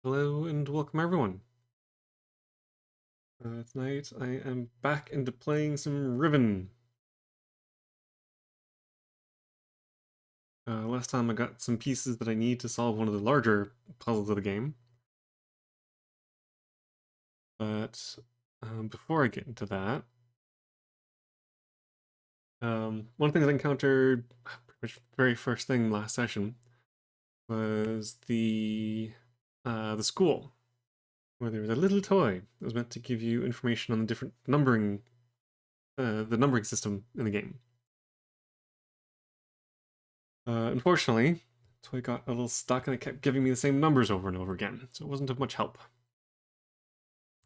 Hello and welcome everyone. Tonight I am back into playing some Riven. Last time I got some pieces that I need to solve one of the larger puzzles of the game. But before I get into that, one thing that I encountered pretty much very first thing last session was the school, where there was a little toy that was meant to give you information on the different numbering, the numbering system in the game. Unfortunately, so I got a little stuck and it kept giving me the same numbers over and over again, so it wasn't of much help.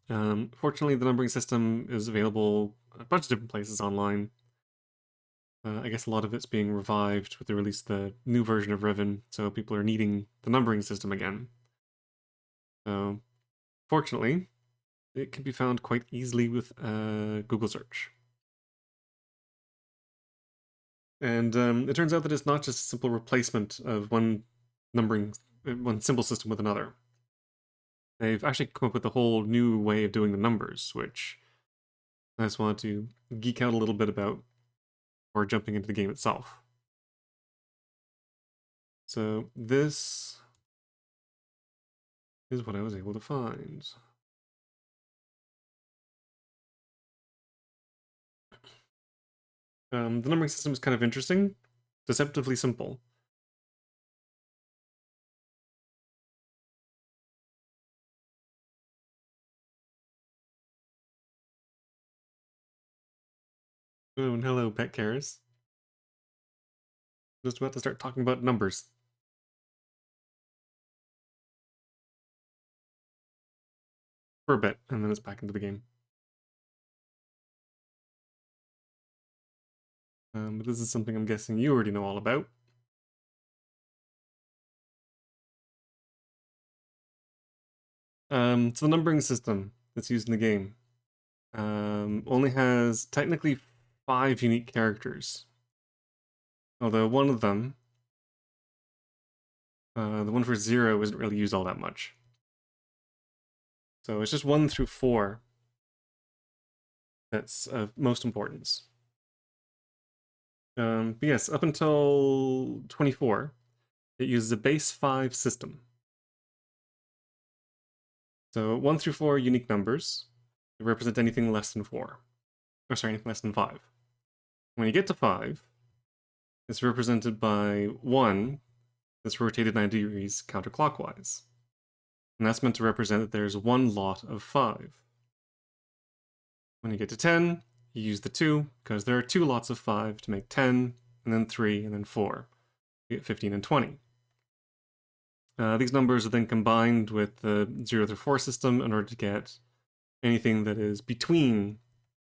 Fortunately, the numbering system is available a bunch of different places online. I guess a lot of it's being revived with the release of the new version of Riven, so people are needing the numbering system again. So, fortunately, it can be found quite easily with Google search. And it turns out that it's not just a simple replacement of one symbol system with another. They've actually come up with a whole new way of doing the numbers, which I just want to geek out a little bit about before jumping into the game itself. So this is what I was able to find. The numbering system is kind of interesting, deceptively simple. Oh, and hello, pet cares. Just about to start talking about numbers. For a bit, and then it's back into the game. But this is something I'm guessing you already know all about. So the numbering system that's used in the game only has technically 5 unique characters. Although one of them, the one for 0, isn't really used all that much. So it's just 1 through 4 that's of most importance. But yes, up until 24, it uses a base 5 system. So 1 through 4 are unique numbers. They represent anything less than 4. Or sorry, anything less than 5. When you get to 5, it's represented by 1 that's rotated 90 degrees counterclockwise. And that's meant to represent that there's one lot of 5. When you get to 10, you use the 2, because there are 2 lots of 5 to make 10, and then 3, and then 4. You get 15 and 20. These numbers are then combined with the 0 through 4 system in order to get anything that is between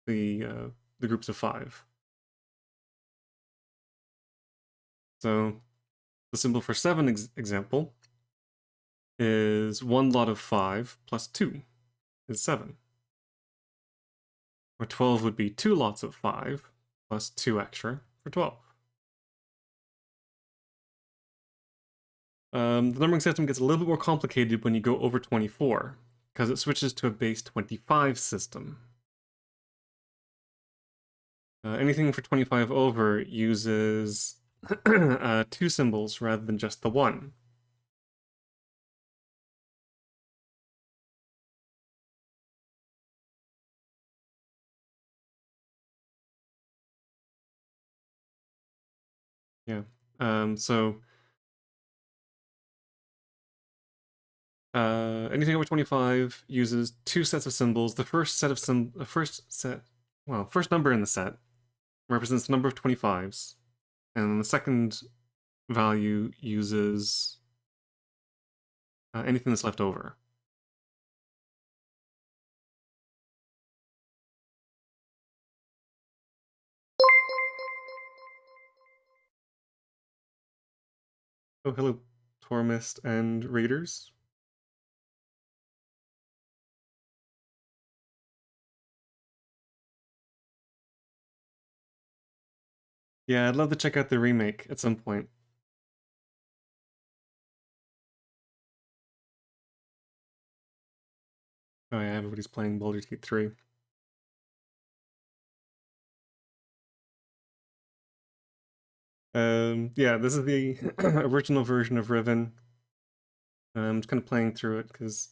the groups of 5. So the symbol for 7 example is 1 lot of 5 plus 2 is 7. Or 12 would be 2 lots of 5 plus 2 extra for 12. The numbering system gets a little bit more complicated when you go over 24, because it switches to a base 25 system. Anything for 25 over uses 2 symbols rather than just the 1. Yeah. So anything over 25 uses 2 sets of symbols. The first number in the set represents the number of 25s, and the second value uses anything that's left over. Oh, hello, Tormist and Raiders. Yeah, I'd love to check out the remake at some point. Oh yeah, everybody's playing Baldur's Gate 3. Yeah, this is the original version of Riven. I'm just kind of playing through it because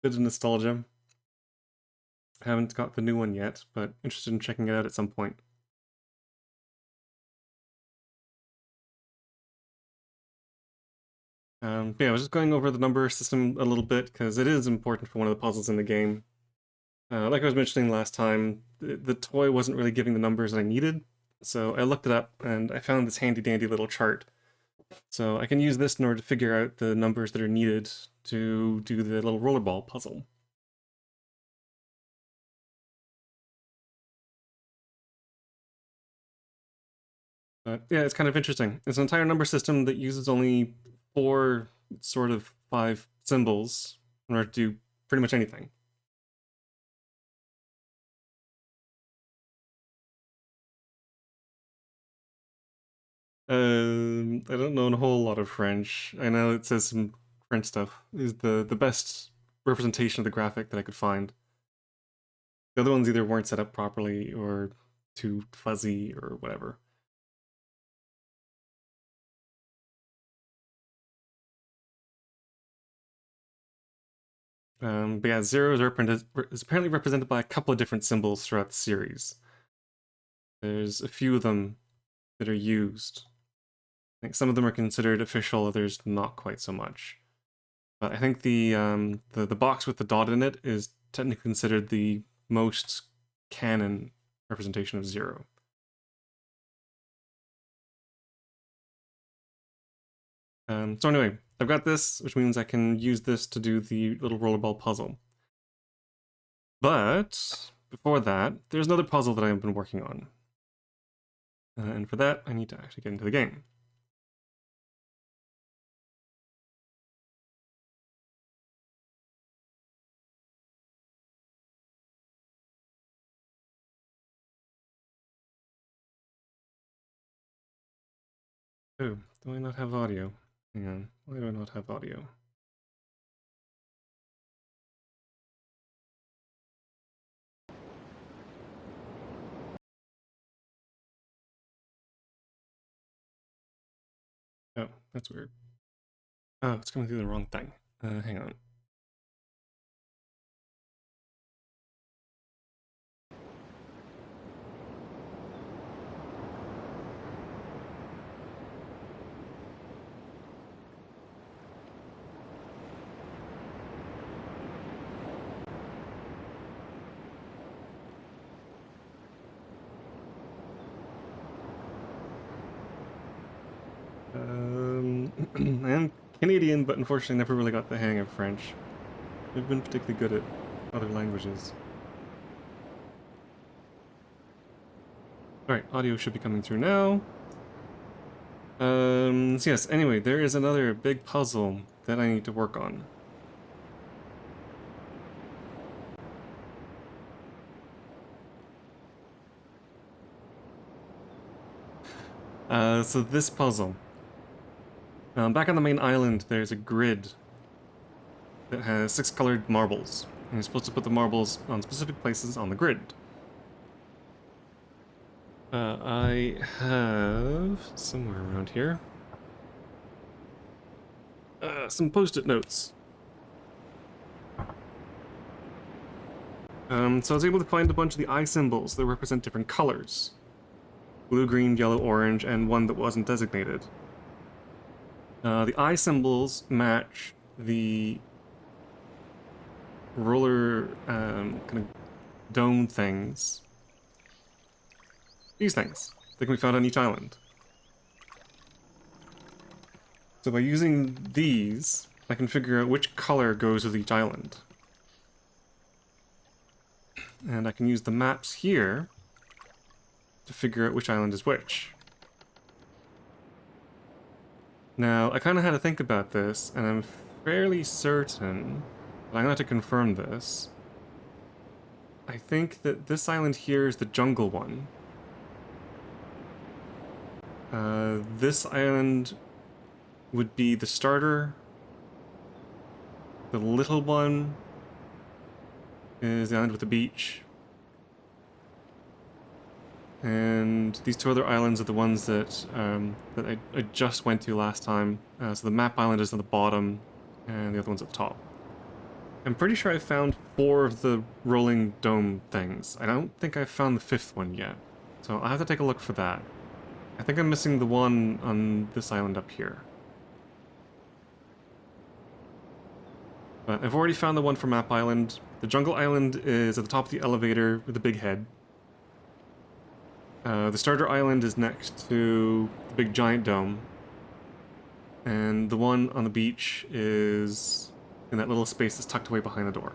a bit of nostalgia. I haven't got the new one yet, but interested in checking it out at some point. Yeah, I was just going over the number system a little bit because it is important for one of the puzzles in the game. Like I was mentioning last time, the toy wasn't really giving the numbers I needed, so I looked it up and I found this handy dandy little chart. So I can use this in order to figure out the numbers that are needed to do the little rollerball puzzle. But yeah, it's kind of interesting. It's an entire number system that uses only 4 sort of 5 symbols in order to do pretty much anything. I don't know a whole lot of French. I know it says some French stuff. Is the best representation of the graphic that I could find. The other ones either weren't set up properly or too fuzzy or whatever. But yeah, zeros is apparently represented by a couple of different symbols throughout the series. There's a few of them that are used. I think some of them are considered official, others not quite so much. But I think the box with the dot in it is technically considered the most canon representation of zero. So anyway, I've got this, which means I can use this to do the little rollerball puzzle. But before that, there's another puzzle that I've been working on. And for that, I need to actually get into the game. Oh, do I not have audio? Hang on, why do I not have audio? Oh, that's weird. Oh, it's coming through the wrong thing. Hang on. I am Canadian, but unfortunately never really got the hang of French. I've been particularly good at other languages. Alright, audio should be coming through now. So yes, anyway, there is another big puzzle that I need to work on. So this puzzle. Back on the main island, there's a grid that has 6 colored marbles. And you're supposed to put the marbles on specific places on the grid. I have somewhere around here some post-it notes. So I was able to find a bunch of the eye symbols that represent different colors. Blue, green, yellow, orange, and one that wasn't designated. The eye symbols match the roller kind of dome things. These things that can be found on each island. So by using these, I can figure out which color goes with each island. And I can use the maps here to figure out which island is which. Now, I kind of had to think about this, and I'm fairly certain, but I'm going to have to confirm this. I think that this island here is the jungle one. This island would be the starter, the little one, is the island with the beach. And these two other islands are the ones that I just went to last time. So the map island is on the bottom, and the other one's at the top. I'm pretty sure I found 4 of the rolling dome things. I don't think I've found the 5th one yet. So I'll have to take a look for that. I think I'm missing the one on this island up here. But I've already found the one for Map Island. The Jungle Island is at the top of the elevator with the big head. The Starter Island is next to the big giant dome. And the one on the beach is in that little space that's tucked away behind the door.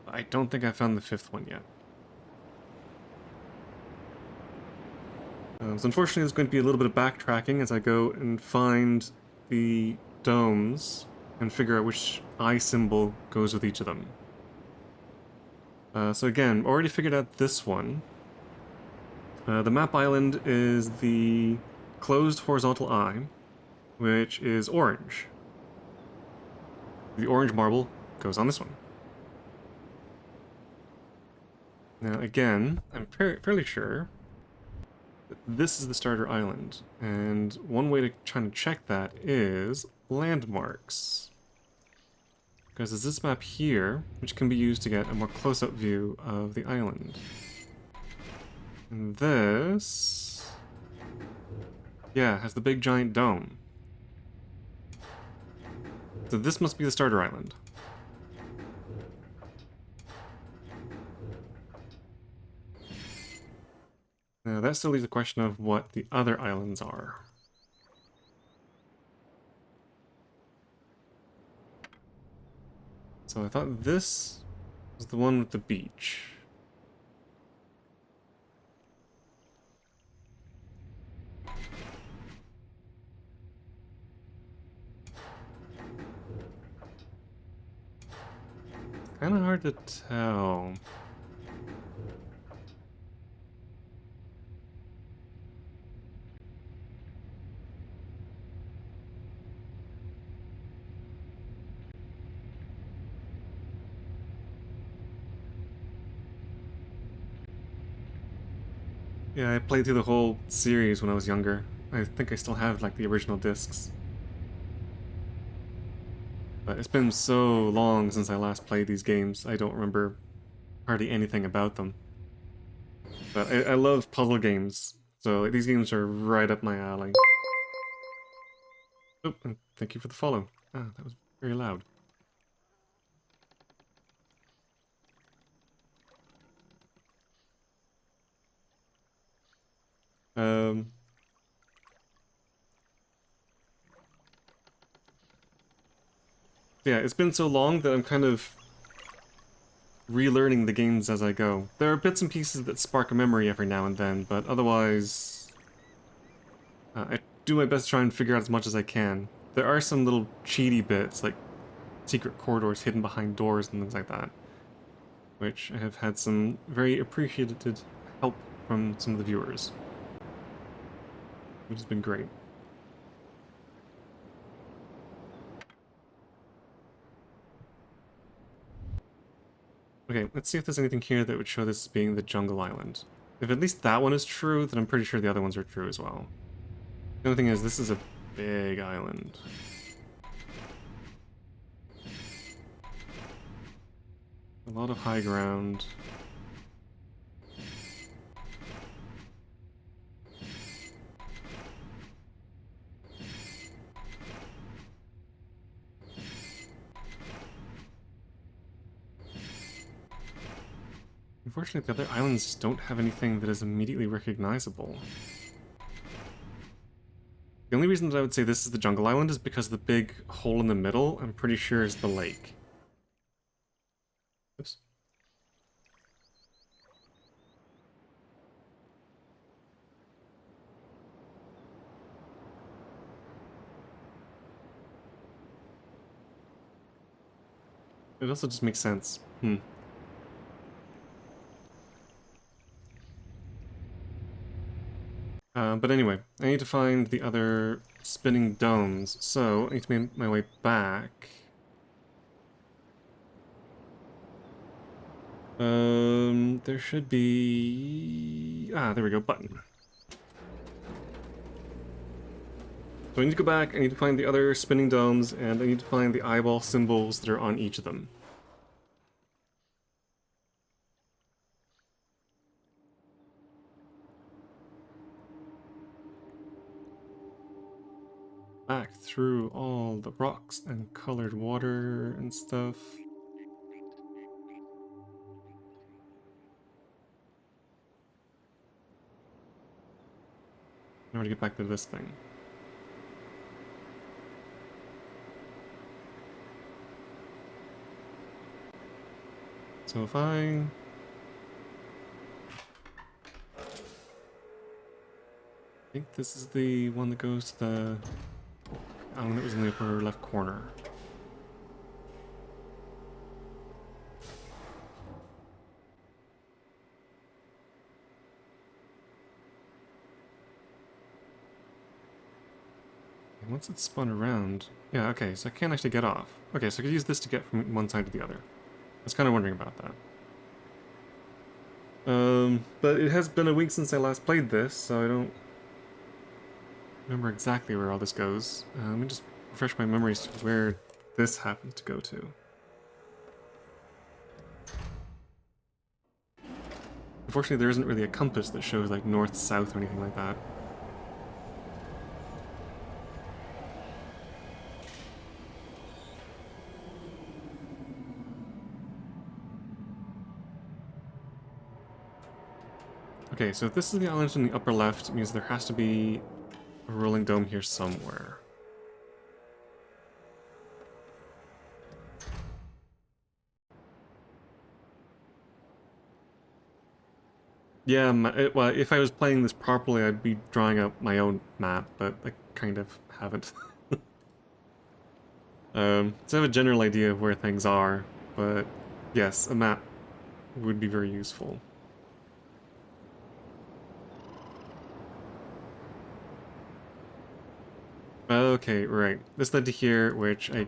I don't think I found the 5th one yet. So unfortunately there's going to be a little bit of backtracking as I go and find the domes and figure out which eye symbol goes with each of them. So again, already figured out this one. The map island is the closed horizontal eye, which is orange. The orange marble goes on this one. Now again, I'm fairly sure that this is the starter island, and one way to try to check that is landmarks. Because there's this map here, which can be used to get a more close-up view of the island. And this... yeah, has the big giant dome. So this must be the starter island. Now that still leaves the question of what the other islands are. So I thought this was the one with the beach. Kinda hard to tell. Yeah, I played through the whole series when I was younger. I think I still have, like, the original discs. But it's been so long since I last played these games, I don't remember hardly anything about them. But I love puzzle games, so like, these games are right up my alley. Oh, and thank you for the follow. Ah, that was very loud. Um... Yeah, it's been so long that I'm kind of relearning the games as I go. There are bits and pieces that spark a memory every now and then, but otherwise... I do my best to try and figure out as much as I can. There are some little cheaty bits, like secret corridors hidden behind doors and things like that, which I have had some very appreciated help from some of the viewers, which has been great. Okay, let's see if there's anything here that would show this as being the jungle island. If at least that one is true, then I'm pretty sure the other ones are true as well. The only thing is, this is a big island. A lot of high ground. Unfortunately, the other islands don't have anything that is immediately recognizable. The only reason that I would say this is the jungle island is because the big hole in the middle, I'm pretty sure, is the lake. Oops. It also just makes sense. But anyway, I need to find the other spinning domes, so I need to make my way back. There should be... Ah, there we go, button. So I need to go back, I need to find the other spinning domes, and I need to find the eyeball symbols that are on each of them. Back through all the rocks and colored water and stuff. In order to get back to this thing. So if I think this is the one that goes to the island that was in the upper left corner. And once it's spun around... Yeah, okay, so I can't actually get off. Okay, so I could use this to get from one side to the other. I was kind of wondering about that. But it has been a week since I last played this, so I don't remember exactly where all this goes. Let me just refresh my memories to where this happens to go to. Unfortunately, there isn't really a compass that shows like north, south, or anything like that. Okay, so if this is the island in the upper left, it means there has to be a rolling dome here somewhere. Yeah, well, if I was playing this properly, I'd be drawing out my own map, but I kind of haven't. So I have a general idea of where things are, but yes, a map would be very useful. Okay, right. This led to here, which I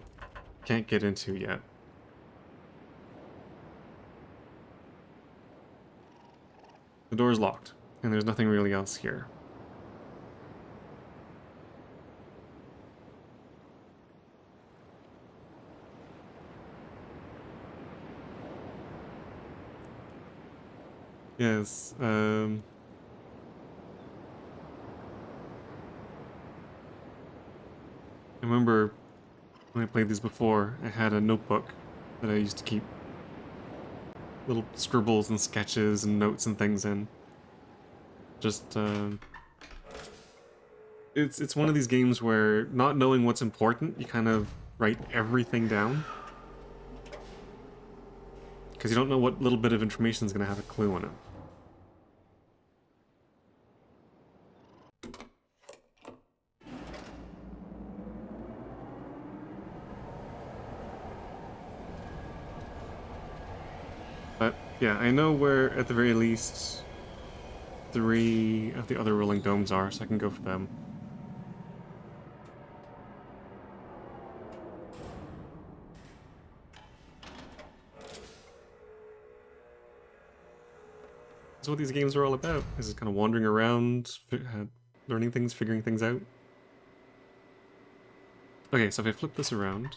can't get into yet. The door's locked, and there's nothing really else here. Yes, I remember when I played these before, I had a notebook that I used to keep little scribbles and sketches and notes and things in. Just, it's one of these games where not knowing what's important, you kind of write everything down. Because you don't know what little bit of information is going to have a clue on it. But yeah, I know where, at the very least, 3 of the other rolling domes are, so I can go for them. That's what these games are all about, is just kind of wandering around, learning things, figuring things out. Okay, so if I flip this around...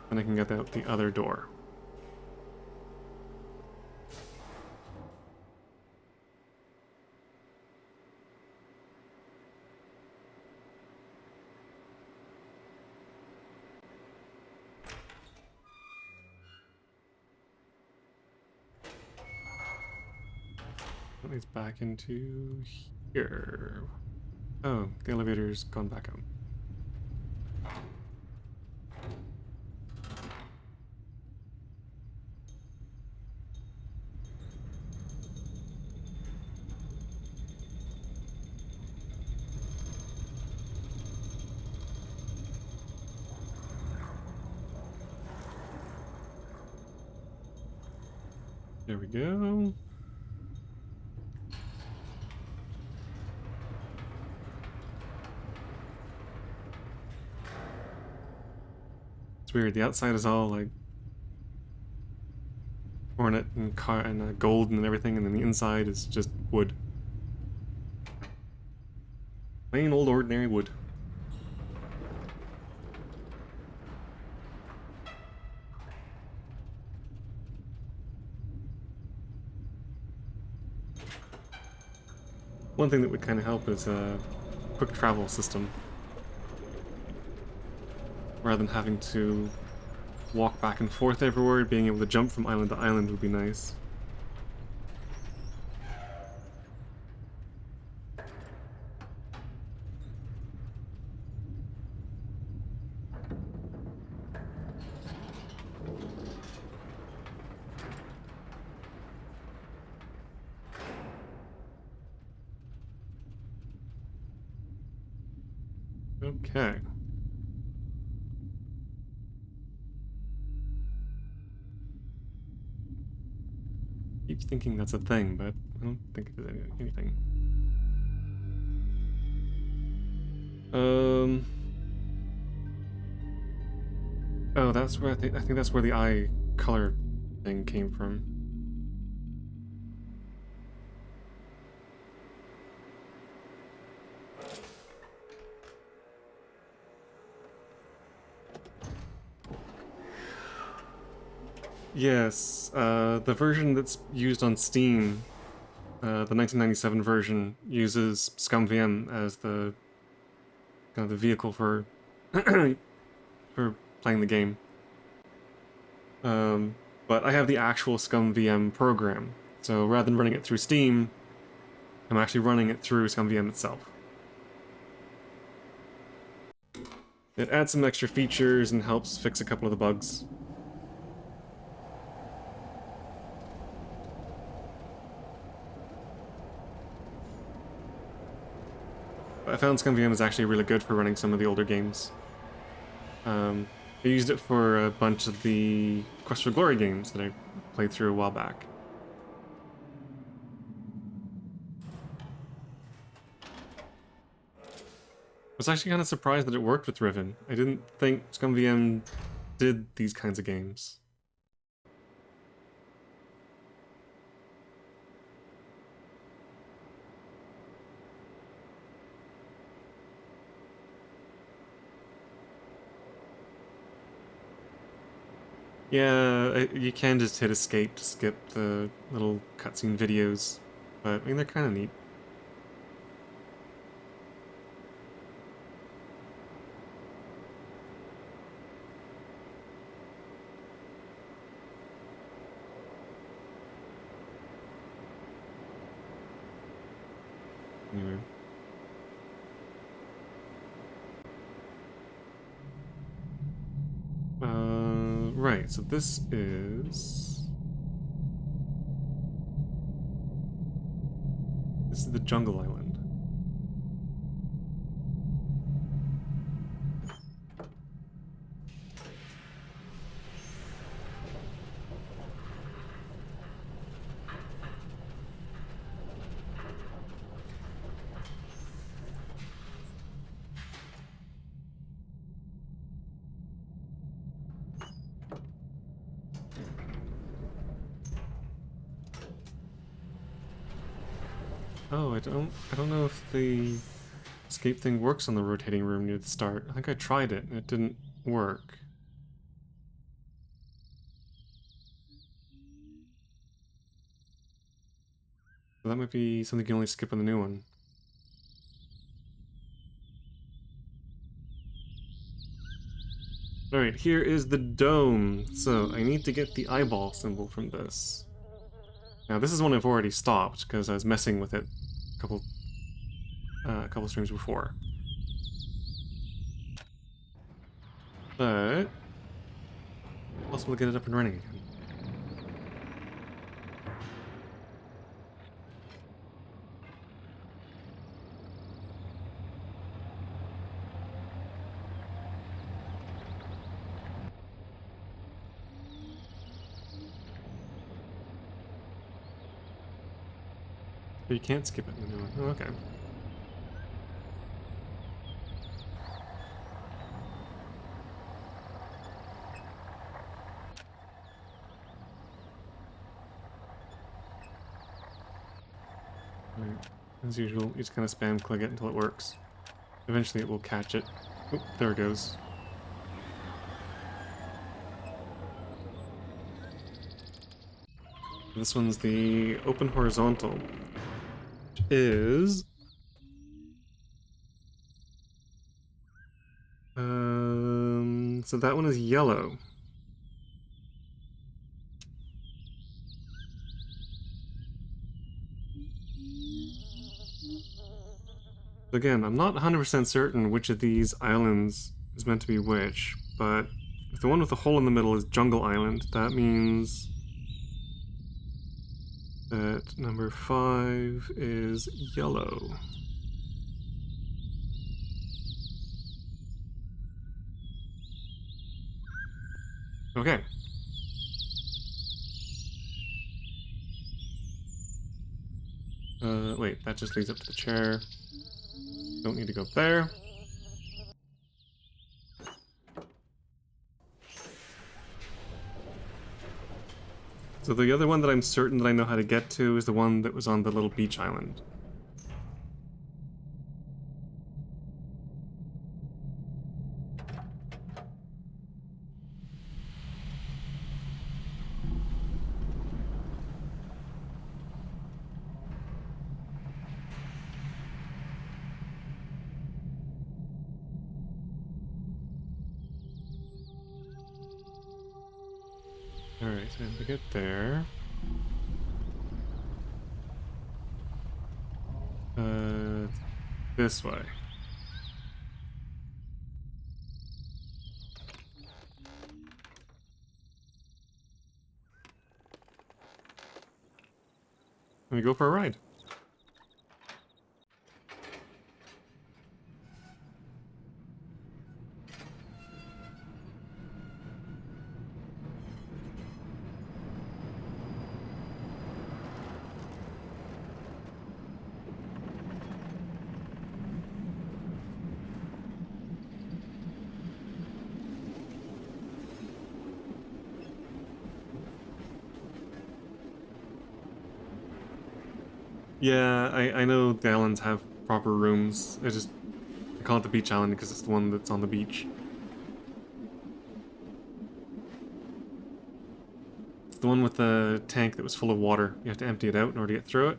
then I can get out the other door. That leads back into here. Oh, the elevator's gone back out. There we go. It's weird. The outside is all like ornate and gold and everything, and then the inside is just wood. Plain old ordinary wood. One thing that would kind of help is a quick travel system. Rather than having to walk back and forth everywhere, being able to jump from island to island would be nice. Okay. Keep thinking that's a thing, but I don't think it is anything. Oh, that's where I think that's where the eye color thing came from. Yes, the version that's used on Steam, the 1997 version, uses ScumVM as the kind of the vehicle for for playing the game. But I have the actual ScumVM program, so rather than running it through Steam, I'm actually running it through ScumVM itself. It adds some extra features and helps fix a couple of the bugs. I found ScumVM is actually really good for running some of the older games. I used it for a bunch of the Quest for Glory games that I played through a while back. I was actually kind of surprised that it worked with Riven. I didn't think ScumVM did these kinds of games. Yeah, you can just hit escape to skip the little cutscene videos, but I mean, they're kind of neat. Anyway. Right, so this is... This is the Jungle Island. Oh, I don't know if the escape thing works on the rotating room near the start. I think I tried it and it didn't work. So that might be something you can only skip on the new one. Alright, here is the dome. So I need to get the eyeball symbol from this. Now this is one I've already stopped because I was messing with it a couple streams before. But possible to get it up and running again. But you can't skip it in the new one. Oh, okay. Right. As usual, you just kind of spam click it until it works. Eventually it will catch it. Oh, there it goes. This one's the open horizontal, which is so that one is yellow. Again, I'm not 100% certain which of these islands is meant to be which, but if the one with the hole in the middle is Jungle Island, that means that number 5 is yellow. Okay. Wait, that just leads up to the chair. Don't need to go up there. So the other one that I'm certain that I know how to get to is the one that was on the little beach island. Alright, so to get there... this way. Let me go for a ride. Yeah, I know the islands have proper rooms. I call it the beach island because it's the one that's on the beach. It's the one with the tank that was full of water. You have to empty it out in order to get through it.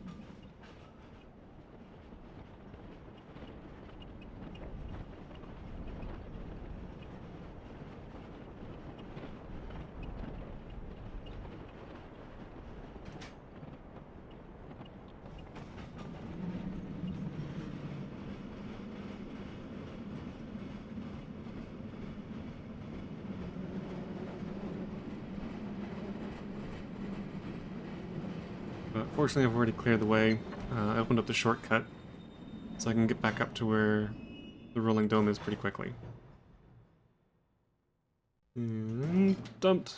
But fortunately I've already cleared the way. I opened up the shortcut so I can get back up to where the rolling dome is pretty quickly. And dumped.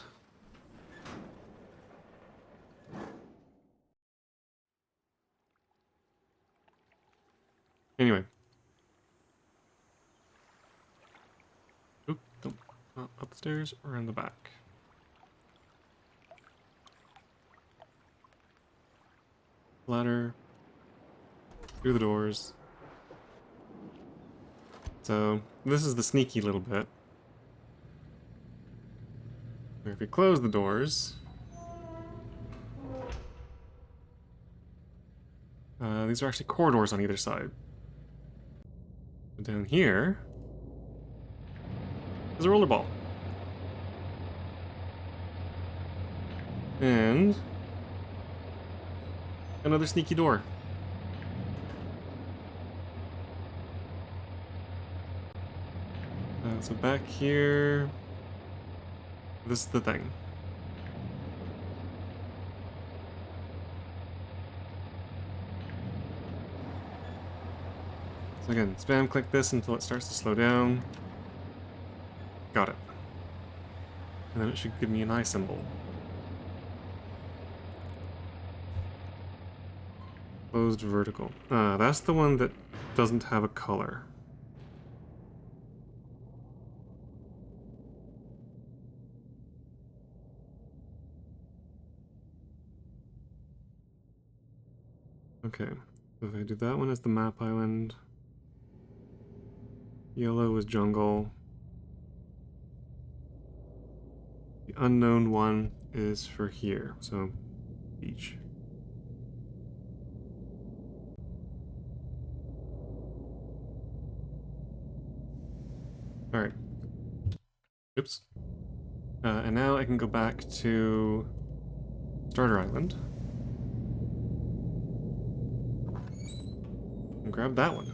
Anyway. Oop, don't. Not upstairs, around the back. Ladder. Through the doors. So, this is the sneaky little bit. Where if you close the doors... these are actually corridors on either side. But down here... there's a rollerball. And... another sneaky door. So back here... this is the thing. So again, spam click this until it starts to slow down. Got it. And then it should give me an eye symbol. Closed vertical. That's the one that doesn't have a color. Okay. So if I do that one as the map island, yellow is jungle. The unknown one is for here, so beach. Alright. Oops. And now I can go back to Starter Island. And grab that one.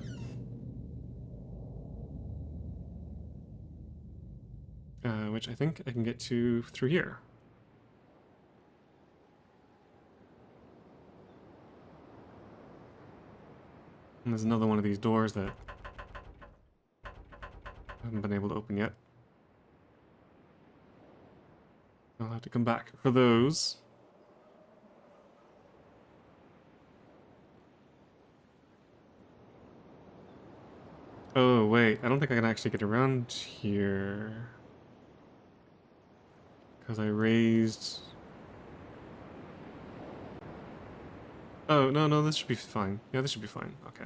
Which I think I can get to through here. And there's another one of these doors that I haven't been able to open yet. I'll have to come back for those. Oh, wait. I don't think I can actually get around here. Because I raised... Oh, no, this should be fine. Yeah, this should be fine. Okay.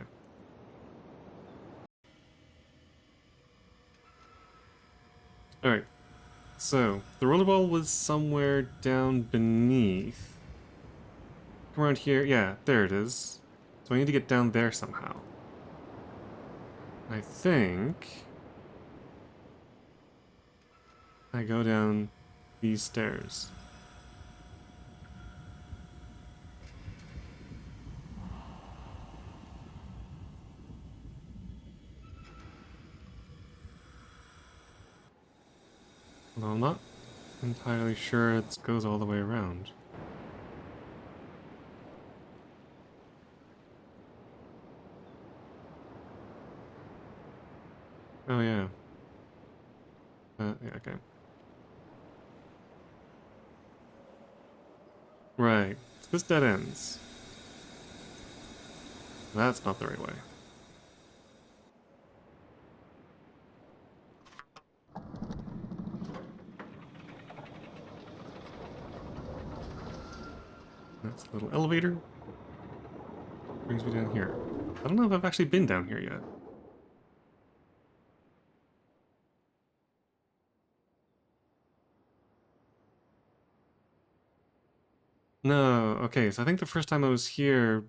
Alright. So, the rollerball was somewhere down beneath. Come around here. Yeah, there it is. So I need to get down there somehow. I think... I go down these stairs. Although I'm not entirely sure it goes all the way around. Oh yeah. Yeah, okay. Right. So this dead ends. That's not the right way. That's a little elevator. Brings me down here. I don't know if I've actually been down here yet. No, okay, so I think the first time I was here,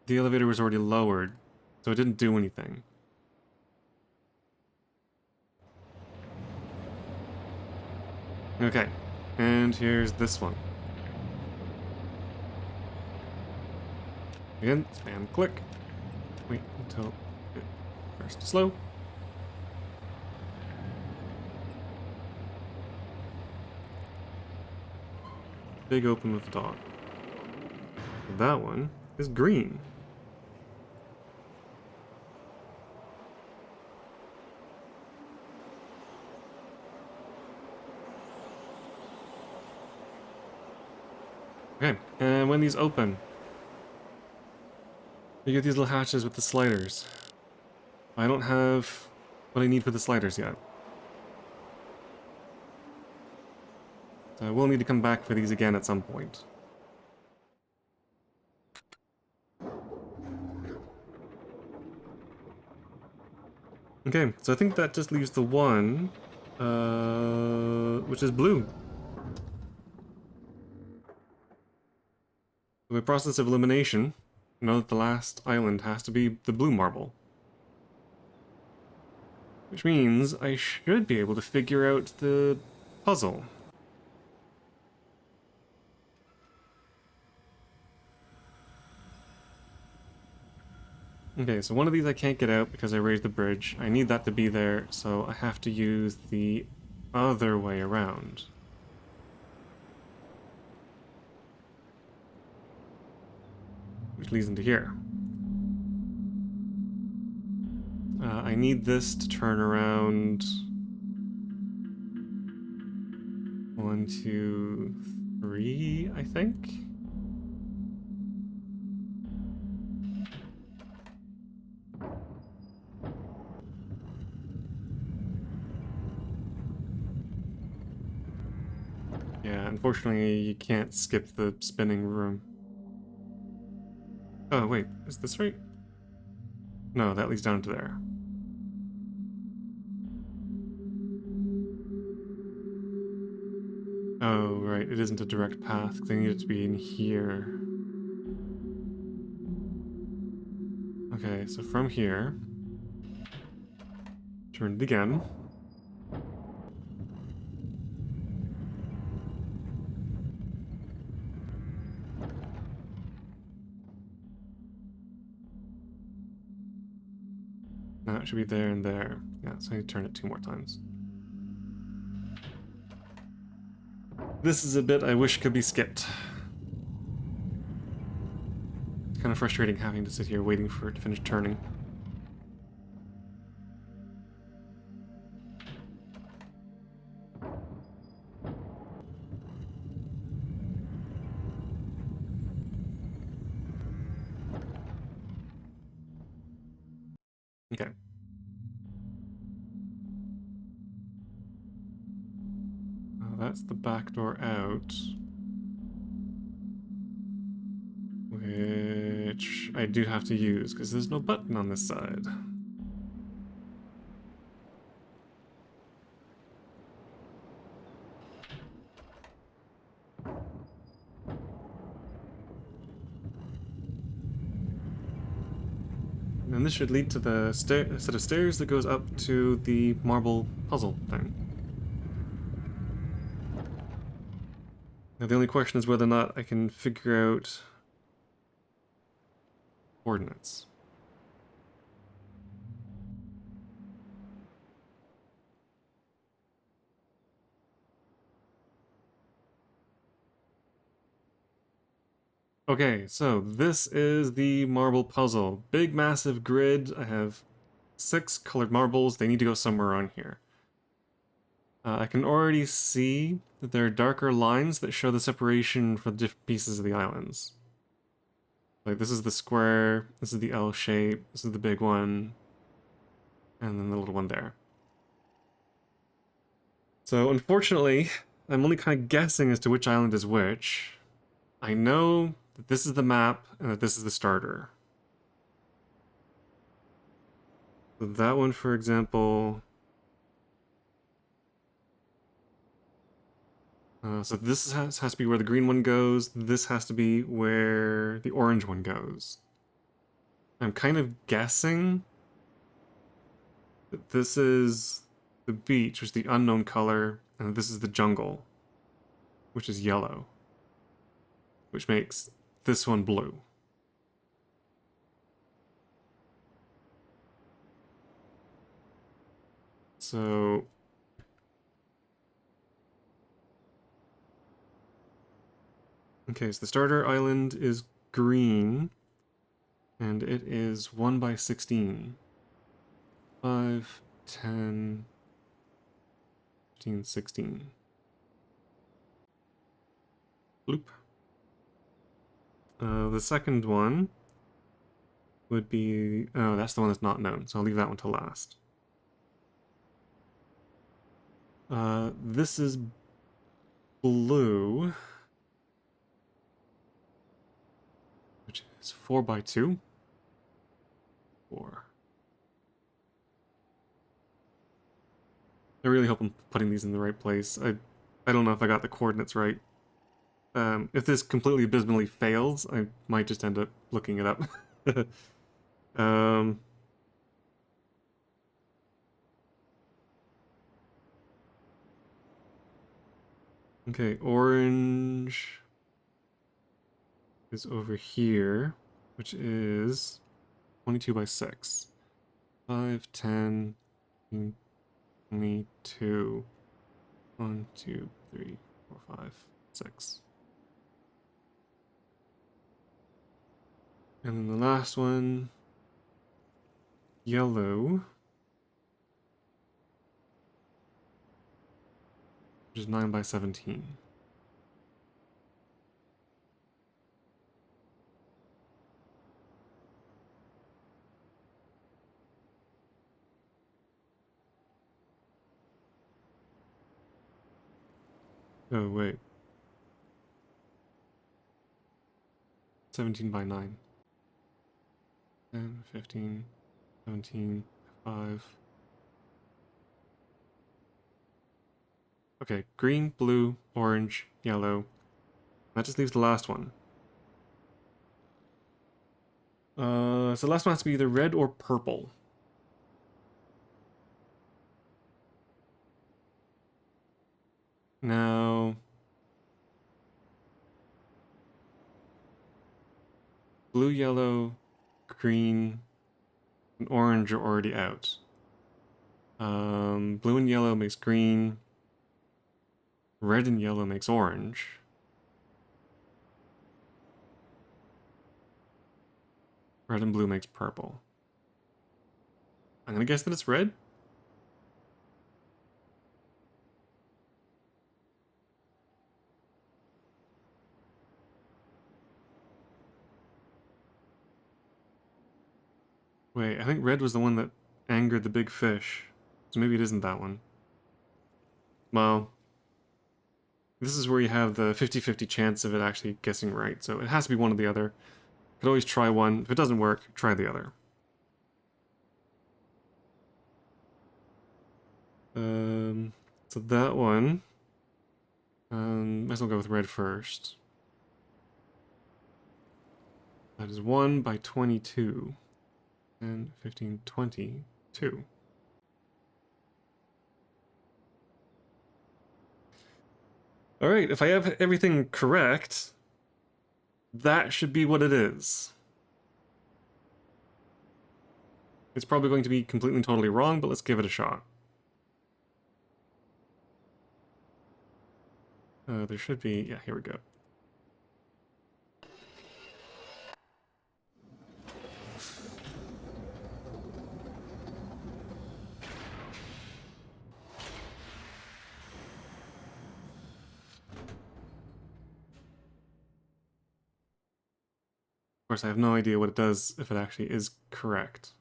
the elevator was already lowered, so it didn't do anything. Okay, and here's this one. Again, spam click. Wait until it starts to slow. Big open with the dog. That one is green. Okay, and when these open, you get these little hatches with the sliders. I don't have what I need for the sliders yet. So I will need to come back for these again at some point. Okay, so I think that just leaves the one, which is blue. By process of elimination, know that the last island has to be the blue marble. Which means I should be able to figure out the puzzle. Okay, so one of these I can't get out because I raised the bridge. I need that to be there, so I have to use the other way around. Which leads into here. I need this to turn around. 1, 2, 3, I think? Yeah, unfortunately you can't skip the spinning room. Oh, wait, is this right? No, that leads down to there. Oh, right, it isn't a direct path, because I need it to be in here. Okay, so from here, turn it again. Now it should be there and there. Yeah, so I need to turn it 2 more times. This is a bit I wish could be skipped. It's kind of frustrating having to sit here waiting for it to finish turning. Okay. That's the back door out. Which I do have to use, because there's no button on this side. And this should lead to the set of stairs that goes up to the marble puzzle thing. Now the only question is whether or not I can figure out coordinates. Okay, so this is the marble puzzle. Big, massive grid. I have 6 colored marbles. They need to go somewhere on here. I can already see that there are darker lines that show the separation for the different pieces of the islands. Like, this is the square, this is the L shape, this is the big one, and then the little one there. So, unfortunately, I'm only kind of guessing as to which island is which. I know that this is the map and that this is the starter. So that one, for example... so this has to be where the green one goes, this has to be where the orange one goes. I'm kind of guessing that this is the beach, which is the unknown color, and this is the jungle, which is yellow, which makes this one blue. So... okay, so the starter island is green, and it is 1 by 16. 5, 10, 15, 16. Bloop. The second one would be... oh, that's the one that's not known, so I'll leave that one to last. This is blue, which is 4 by 2. 4. I really hope I'm putting these in the right place. I don't know if I got the coordinates right. If this completely abysmally fails, I might just end up looking it up. um, okay, orange is over here, which is 22 by 6. 5, 10, 22. 1, 2, 3, 4, 5, 6. And then the last one, yellow, which is 9 by 17. Oh, wait. 17 by 9. 10, 15, 17, 5. Okay, green, blue, orange, yellow. That just leaves the last one. So the last one has to be either red or purple. Now, blue, yellow, green, and orange are already out. Blue and yellow makes green. Red and yellow makes orange. Red and blue makes purple. I'm gonna guess that it's red? Wait, I think red was the one that angered the big fish. So maybe it isn't that one. Well, this is where you have the 50-50 chance of it actually guessing right, so it has to be one or the other. Could always try one. If it doesn't work, try the other. So that one. Might as well go with red first. That is 1 by 22. 10, 15, 22. Alright, if I have everything correct, that should be what it is. It's probably going to be completely and totally wrong, but let's give it a shot. There should be... yeah, here we go. Of course, I have no idea what it does if it actually is correct.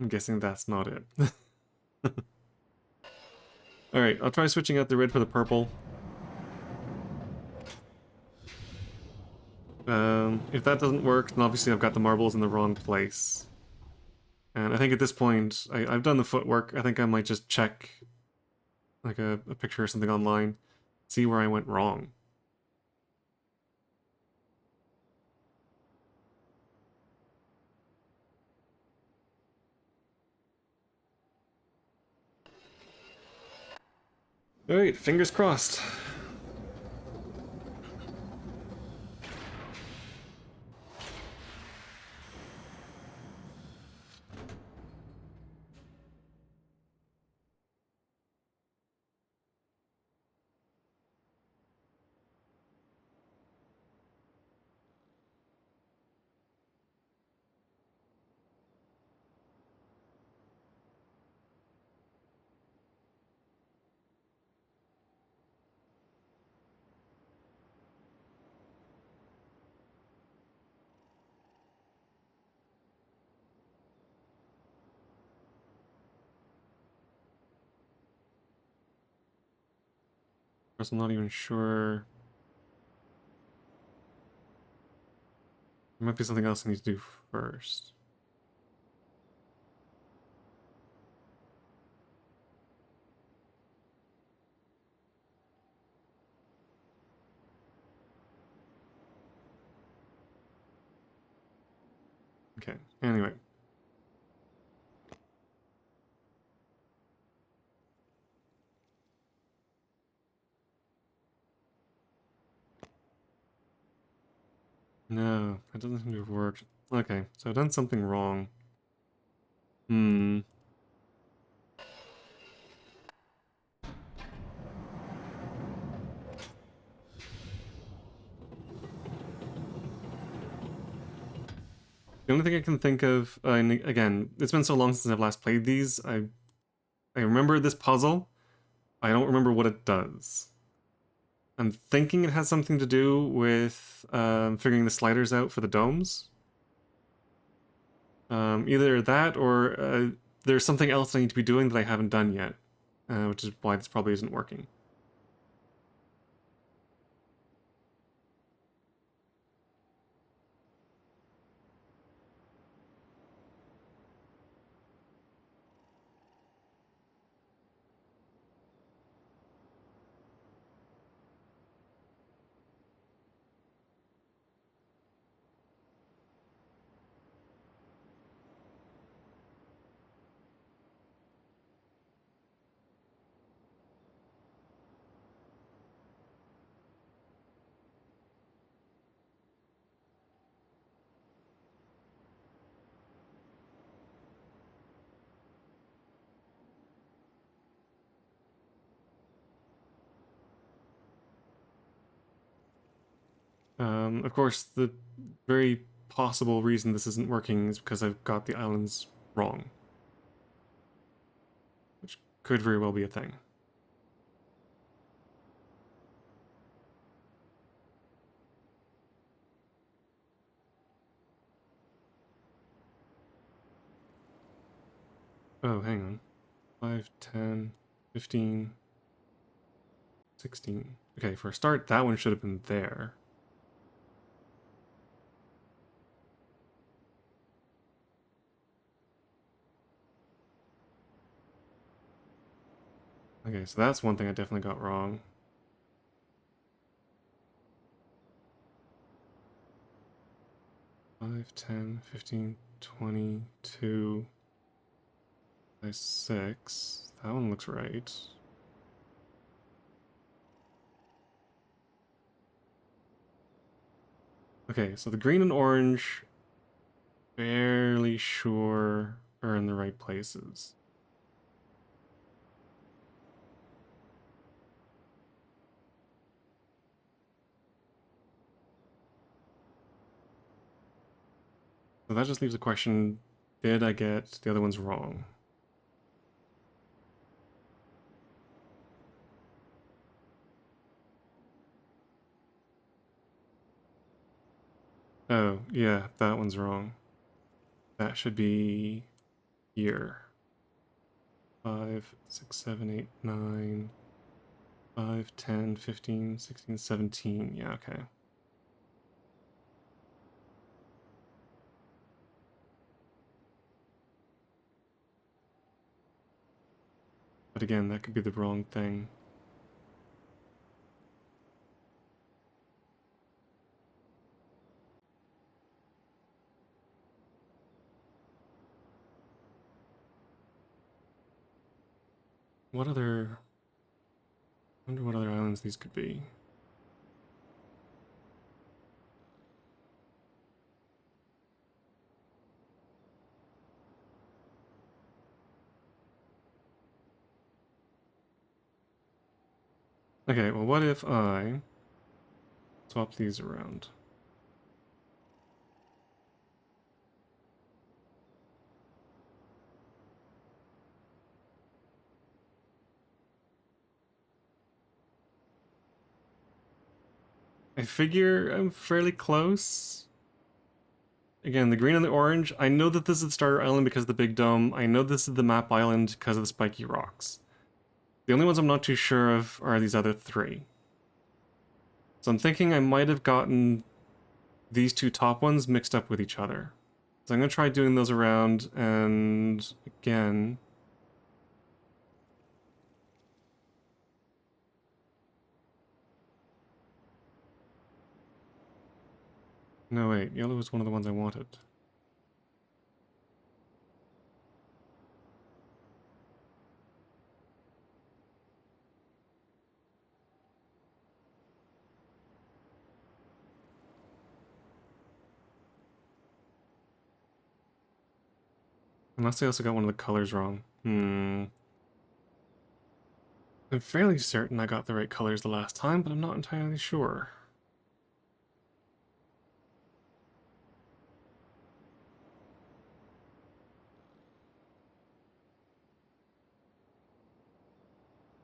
I'm guessing that's not it. Alright, I'll try switching out the red for the purple. If that doesn't work, then obviously I've got the marbles in the wrong place. And I think at this point, I've done the footwork. I think I might just check like a picture or something online, see where I went wrong. Alright, fingers crossed. Of course, I'm not even sure. There might be something else I need to do first. Okay, anyway. No, that doesn't seem to have worked. Okay, so I've done something wrong. Hmm. The only thing I can think of, and again, it's been so long since I've last played these, I remember this puzzle. I don't remember what it does. I'm thinking it has something to do with figuring the sliders out for the domes. Either that or there's something else I need to be doing that I haven't done yet, which is why this probably isn't working. Of course, the very possible reason this isn't working is because I've got the islands wrong, which could very well be a thing. Oh, hang on. 5, 10, 15, 16. Okay, for a start, that one should have been there. Okay, so that's one thing I definitely got wrong. Five, 10, 15, 22 by 6. That one looks right. Okay, so the green and orange, fairly sure are in the right places. So that just leaves the question, did I get the other ones wrong? Oh, yeah, that one's wrong. That should be here. 5, 6, 7, 8, 9, 5, 10, 15, 16, 17. Yeah, okay. But again, that could be the wrong thing. What other... I wonder what other islands these could be. Okay, well what if I swap these around? I figure I'm fairly close. Again, the green and the orange, I know that this is the starter island because of the big dome. I know this is the map island because of the spiky rocks. The only ones I'm not too sure of are these other three. So I'm thinking I might have gotten these two top ones mixed up with each other. So I'm going to try doing those around, and again... No, wait, yellow was one of the ones I wanted. Unless I also got one of the colors wrong. I'm fairly certain I got the right colors the last time, but I'm not entirely sure.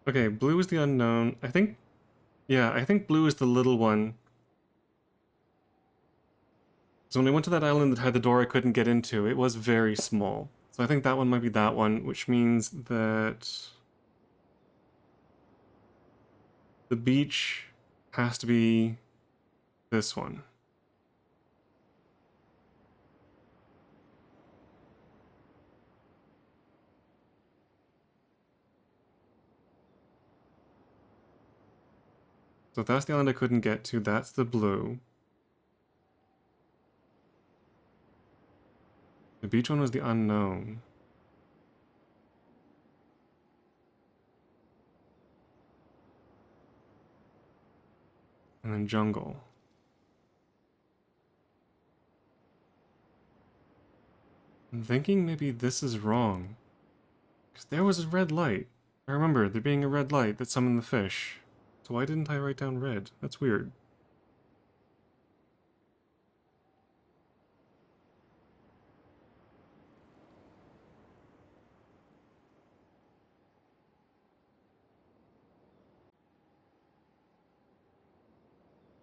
Okay, blue is the unknown. I think... Yeah, I think blue is the little one. So when I went to that island that had the door I couldn't get into, it was very small. So I think that one might be that one, which means that the beach has to be this one. So if that's the island I couldn't get to, that's the blue. The beach one was the unknown. And then jungle. I'm thinking maybe this is wrong. Because there was a red light. I remember there being a red light that summoned the fish. So why didn't I write down red? That's weird.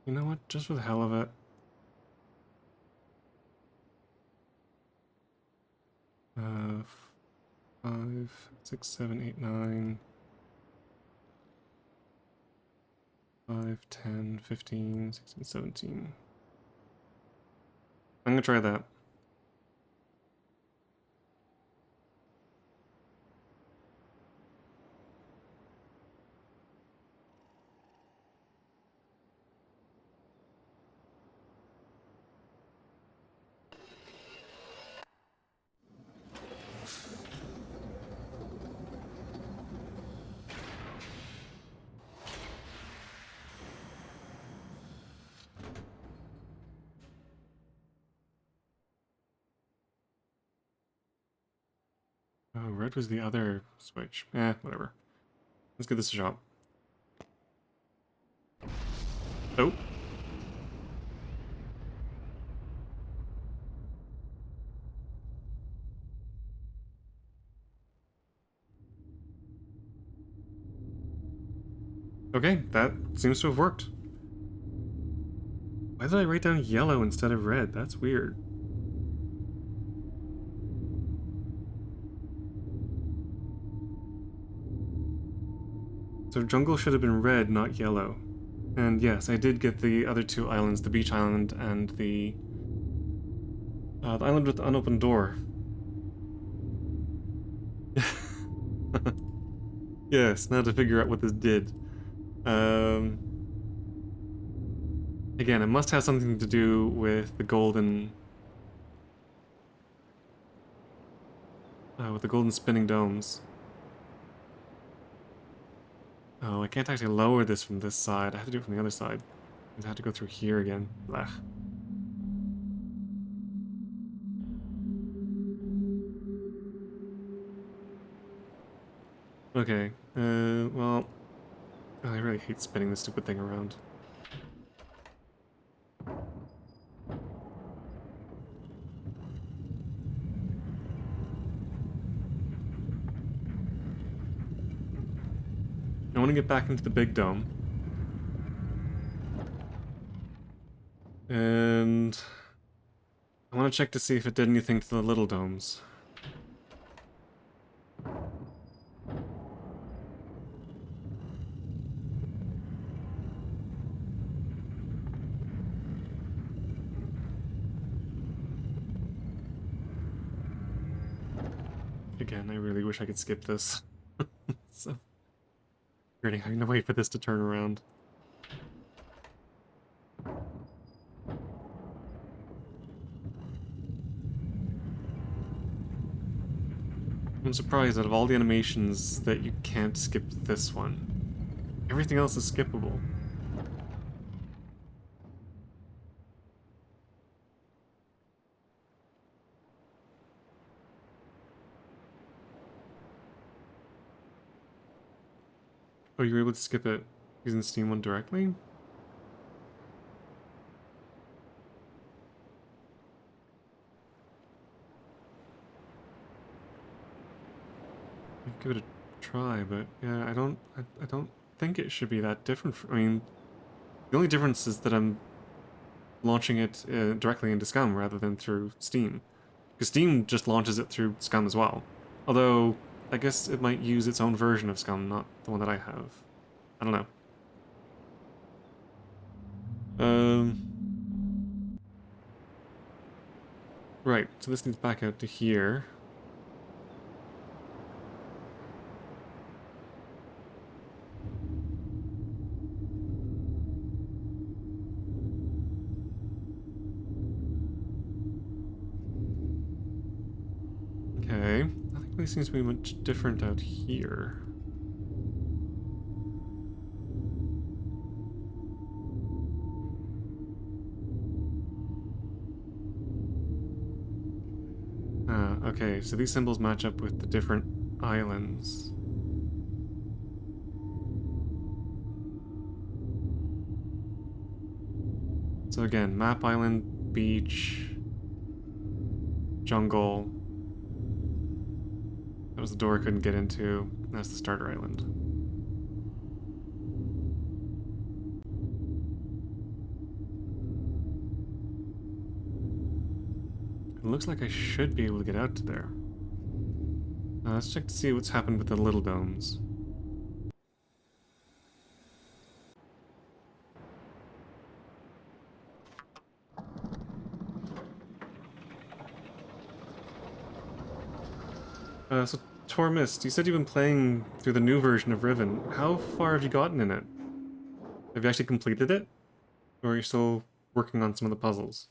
You know what? Just for the hell of it. 5, 6, 7, 8, 9. 5, 10, 15, 16, 17. I'm gonna try that. Oh, red was the other switch. Whatever. Let's give this a shot. Oh. Okay, that seems to have worked. Why did I write down yellow instead of red? That's weird. So jungle should have been red, not yellow. And yes, I did get the other two islands, the beach island and the island with the unopened door. Yes, now to figure out what this did. Again, it must have something to do with the golden... with the golden spinning domes. Oh, I can't actually lower this from this side. I have to do it from the other side. I have to go through here again. Blah. Okay, well... I really hate spinning this stupid thing around. I want to get back into the big dome. And... I want to check to see if it did anything to the little domes. Again, I really wish I could skip this. So frustrating having to wait for this to turn around. I'm surprised out of all the animations that you can't skip this one. Everything else is skippable. Oh, you were able to skip it using Steam one directly? I'd give it a try, but yeah, I don't think it should be that different. I mean, the only difference is that I'm launching it directly into Scum rather than through Steam. Because Steam just launches it through Scum as well. Although, I guess it might use its own version of Scum, not the one that I have. I don't know. Right, so this needs back out to here. Okay, nothing really seems to be much different out here. Okay, so these symbols match up with the different islands. So again, map island, beach, jungle. That was the door I couldn't get into. That's the starter island. It looks like I should be able to get out to there. Let's check to see what's happened with the little domes. So Myst, you said you've been playing through the new version of Riven. How far have you gotten in it? Have you actually completed it? Or are you still working on some of the puzzles?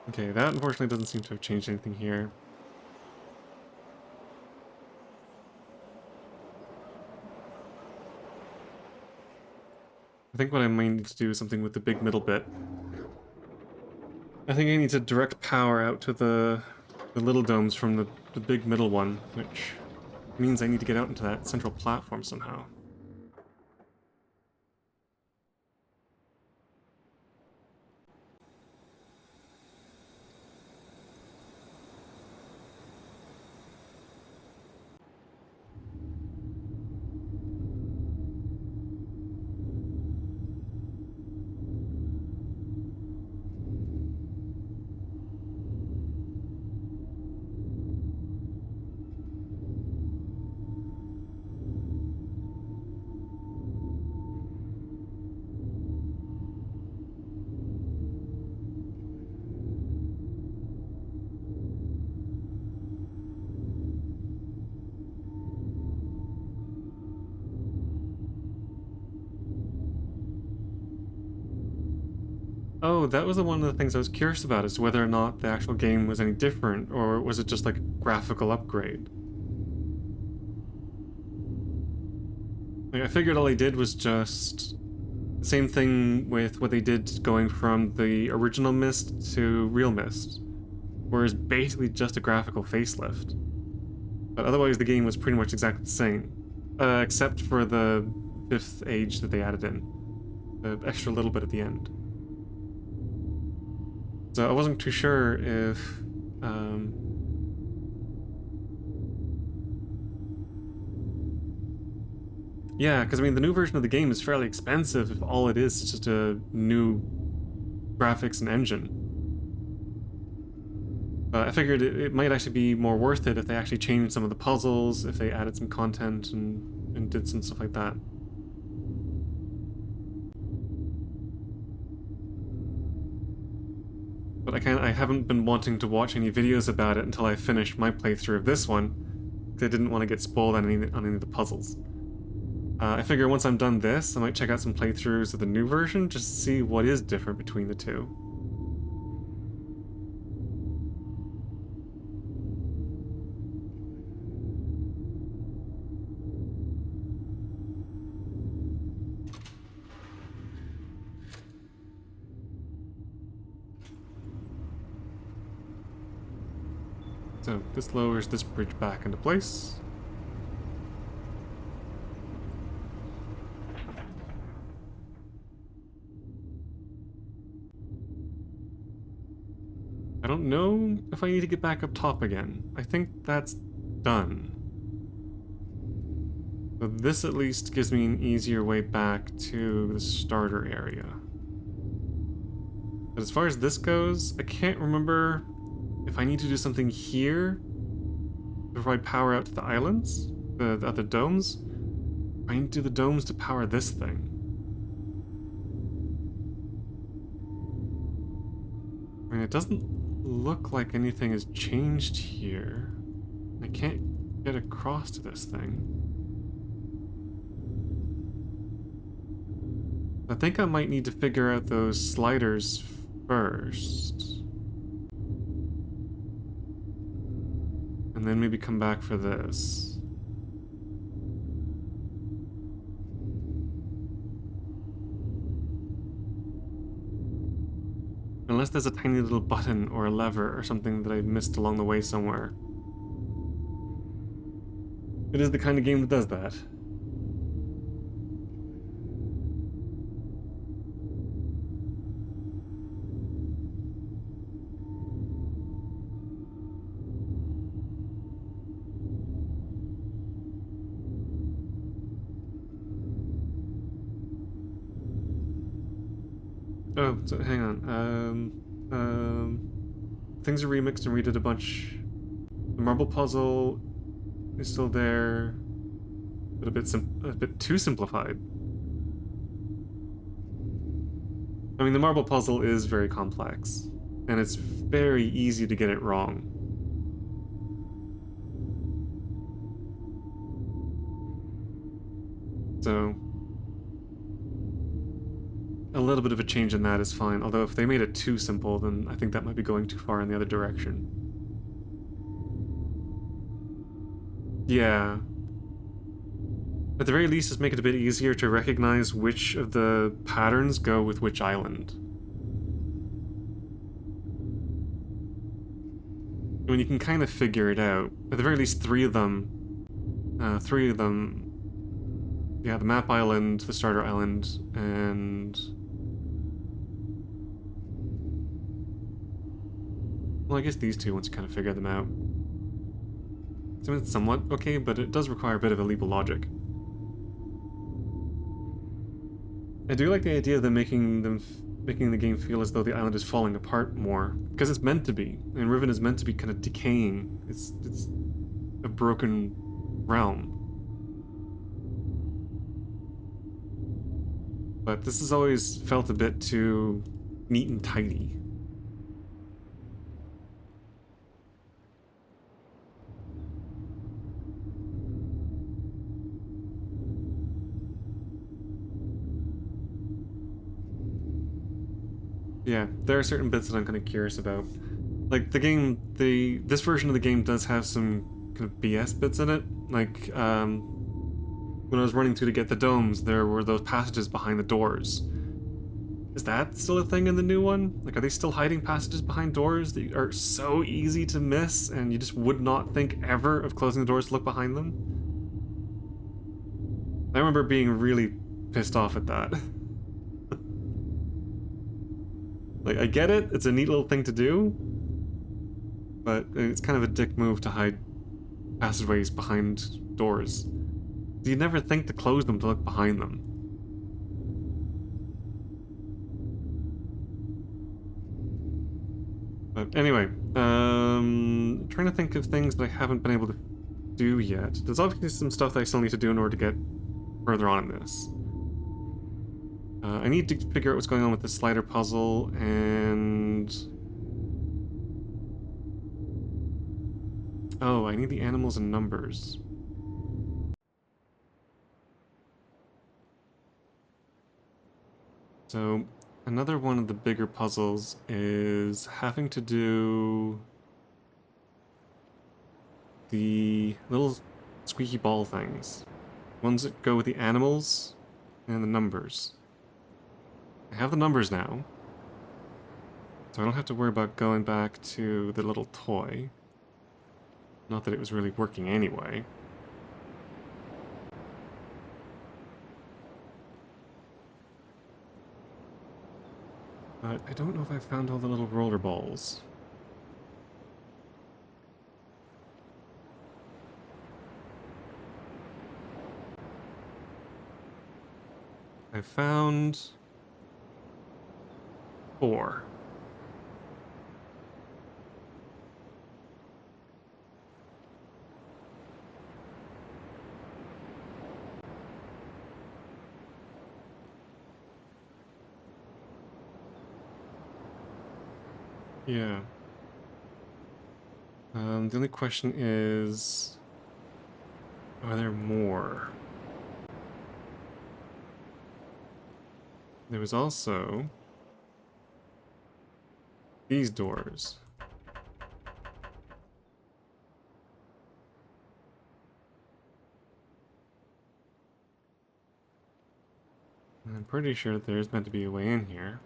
Okay, that unfortunately doesn't seem to have changed anything here. I think what I might need to do is something with the big middle bit. I think I need to direct power out to the little domes from the big middle one, which means I need to get out into that central platform somehow. Oh, that was one of the things I was curious about, is whether or not the actual game was any different, or was it just like a graphical upgrade? Like, I figured all they did was just the same thing with what they did going from the original Myst to real Myst, where it's basically just a graphical facelift. But otherwise the game was pretty much exactly the same, except for the 5th age that they added in, the extra little bit at the end. So I wasn't too sure if, yeah, because I mean the new version of the game is fairly expensive if all it is just a new graphics and engine. I figured it might actually be more worth it if they actually changed some of the puzzles, if they added some content and did some stuff like that. But I haven't been wanting to watch any videos about it until I finish my playthrough of this one, because I didn't want to get spoiled on any of the puzzles. I figure once I'm done this, I might check out some playthroughs of the new version, just to see what is different between the two. So this lowers this bridge back into place. I don't know if I need to get back up top again. I think that's done. So this at least gives me an easier way back to the starter area. But as far as this goes, I can't remember if I need to do something here to provide power out to the islands, the other domes. I need to do the domes to power this thing. I mean, it doesn't look like anything has changed here. I can't get across to this thing. I think I might need to figure out those sliders first. And then maybe come back for this. Unless there's a tiny little button or a lever or something that I missed along the way somewhere. It is the kind of game that does that. Oh, so hang on. Things are remixed and redid a bunch. The marble puzzle is still there, but a bit too simplified. I mean, the marble puzzle is very complex, and it's very easy to get it wrong. So, a little bit of a change in that is fine, although if they made it too simple, then I think that might be going too far in the other direction. Yeah. At the very least, just make it a bit easier to recognize which of the patterns go with which island. I mean, you can kind of figure it out. At the very least, three of them. Yeah, the map island, the starter island, and... well, I guess these two, once you kind of figure them out. I mean, it's somewhat okay, but it does require a bit of a leap of logic. I do like the idea of them making the game feel as though the island is falling apart more, because it's meant to be, and Riven is meant to be kind of decaying. It's a broken realm. But this has always felt a bit too neat and tidy. Yeah, there are certain bits that I'm kind of curious about. Like, this version of the game does have some kind of BS bits in it. Like, when I was running through to get the domes, there were those passages behind the doors. Is that still a thing in the new one? Like, are they still hiding passages behind doors that are so easy to miss, and you just would not think ever of closing the doors to look behind them? I remember being really pissed off at that. Like, I get it, it's a neat little thing to do, but it's kind of a dick move to hide passageways behind doors. You'd never think to close them to look behind them. But anyway, trying to think of things that I haven't been able to do yet. There's obviously some stuff that I still need to do in order to get further on in this. I need to figure out what's going on with the slider puzzle, and... oh, I need the animals and numbers. So, another one of the bigger puzzles is having to do the little squeaky ball things. Ones that go with the animals and the numbers. I have the numbers now, so I don't have to worry about going back to the little toy. Not that it was really working anyway. But I don't know if I found all the little roller balls. I found 4. Yeah. The only question is, are there more? There was also these doors. I'm pretty sure there's meant to be a way in here.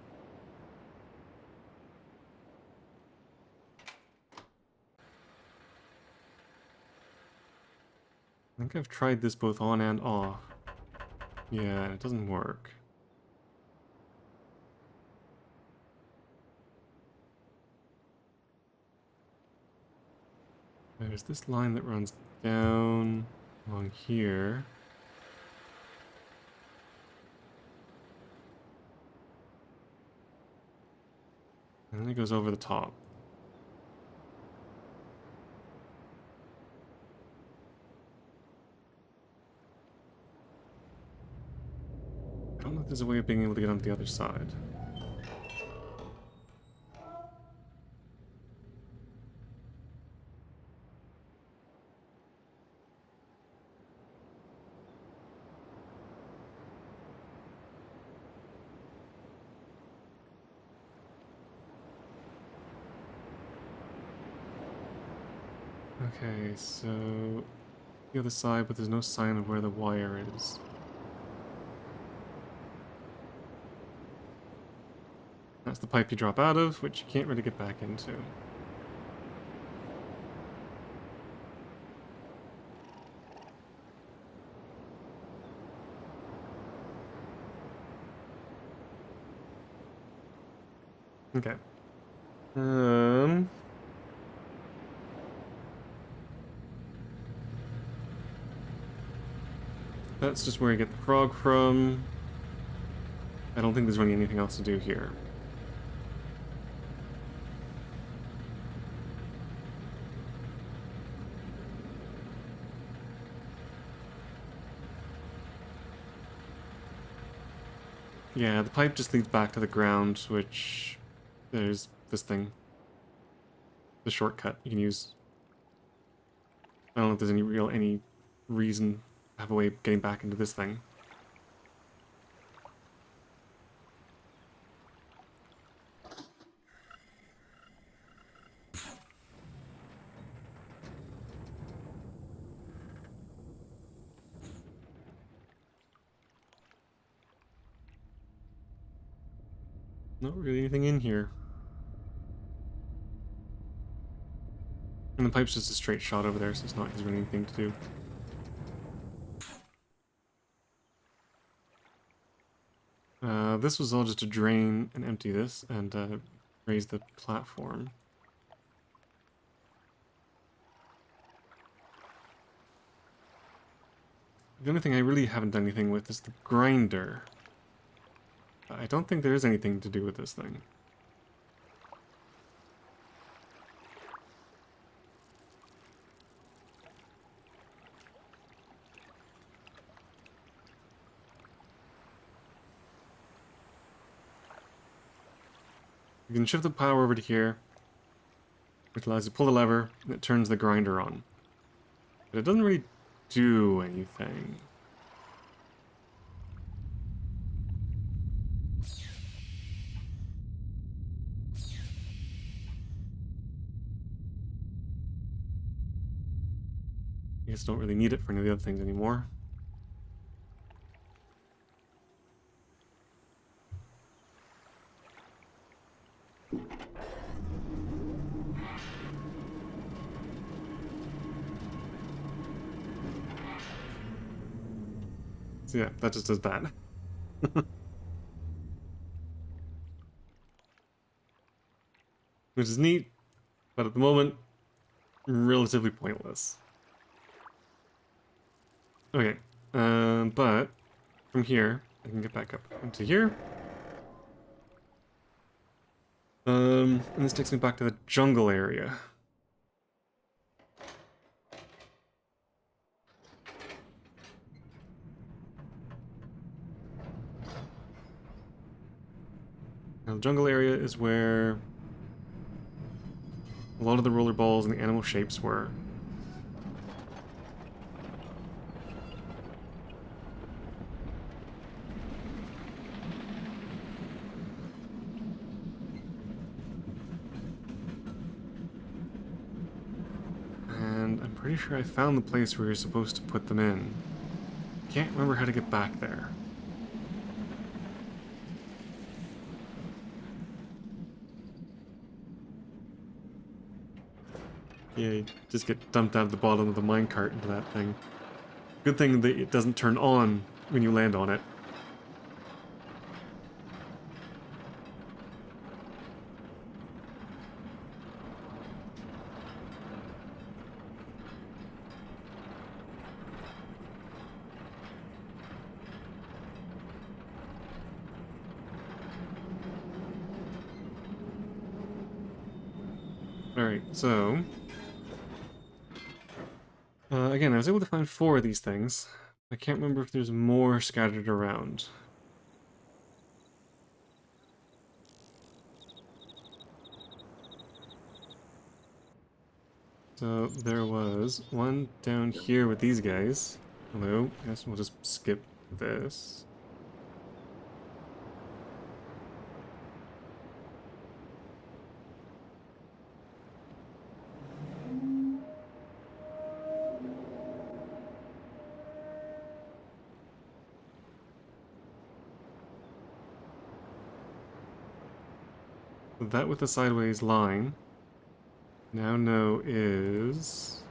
I think I've tried this both on and off. Yeah, it doesn't work. There's this line that runs down along here. And then it goes over the top. I don't know if there's a way of being able to get onto the other side. Okay, so the other side, but there's no sign of where the wire is. That's the pipe you drop out of, which you can't really get back into. Okay. That's just where you get the frog from. I don't think there's really anything else to do here. Yeah, the pipe just leads back to the ground, which there's this thing. The shortcut you can use. I don't know if there's any reason to have a way of getting back into this thing. Not really anything in here. And the pipe's just a straight shot over there, so it's not like there's really anything to do. This was all just to drain and empty this and raise the platform. The only thing I really haven't done anything with is the grinder. I don't think there is anything to do with this thing. You can shift the power over to here, which allows you to pull the lever, and it turns the grinder on. But it doesn't really do anything. I guess I don't really need it for any of the other things anymore. So yeah, that just does that. Which is neat, but at the moment, relatively pointless. Okay, but from here, I can get back up into here. And this takes me back to the jungle area. Now, the jungle area is where a lot of the roller balls and the animal shapes were. And I'm pretty sure I found the place where you're supposed to put them in. Can't remember how to get back there. Yeah, you just get dumped out of the bottom of the minecart into that thing. Good thing that it doesn't turn on when you land on it. Alright, so... again, I was able to find 4 of these things. I can't remember if there's more scattered around. So there was one down here with these guys. Hello, I guess we'll just skip this. That with the sideways line now know is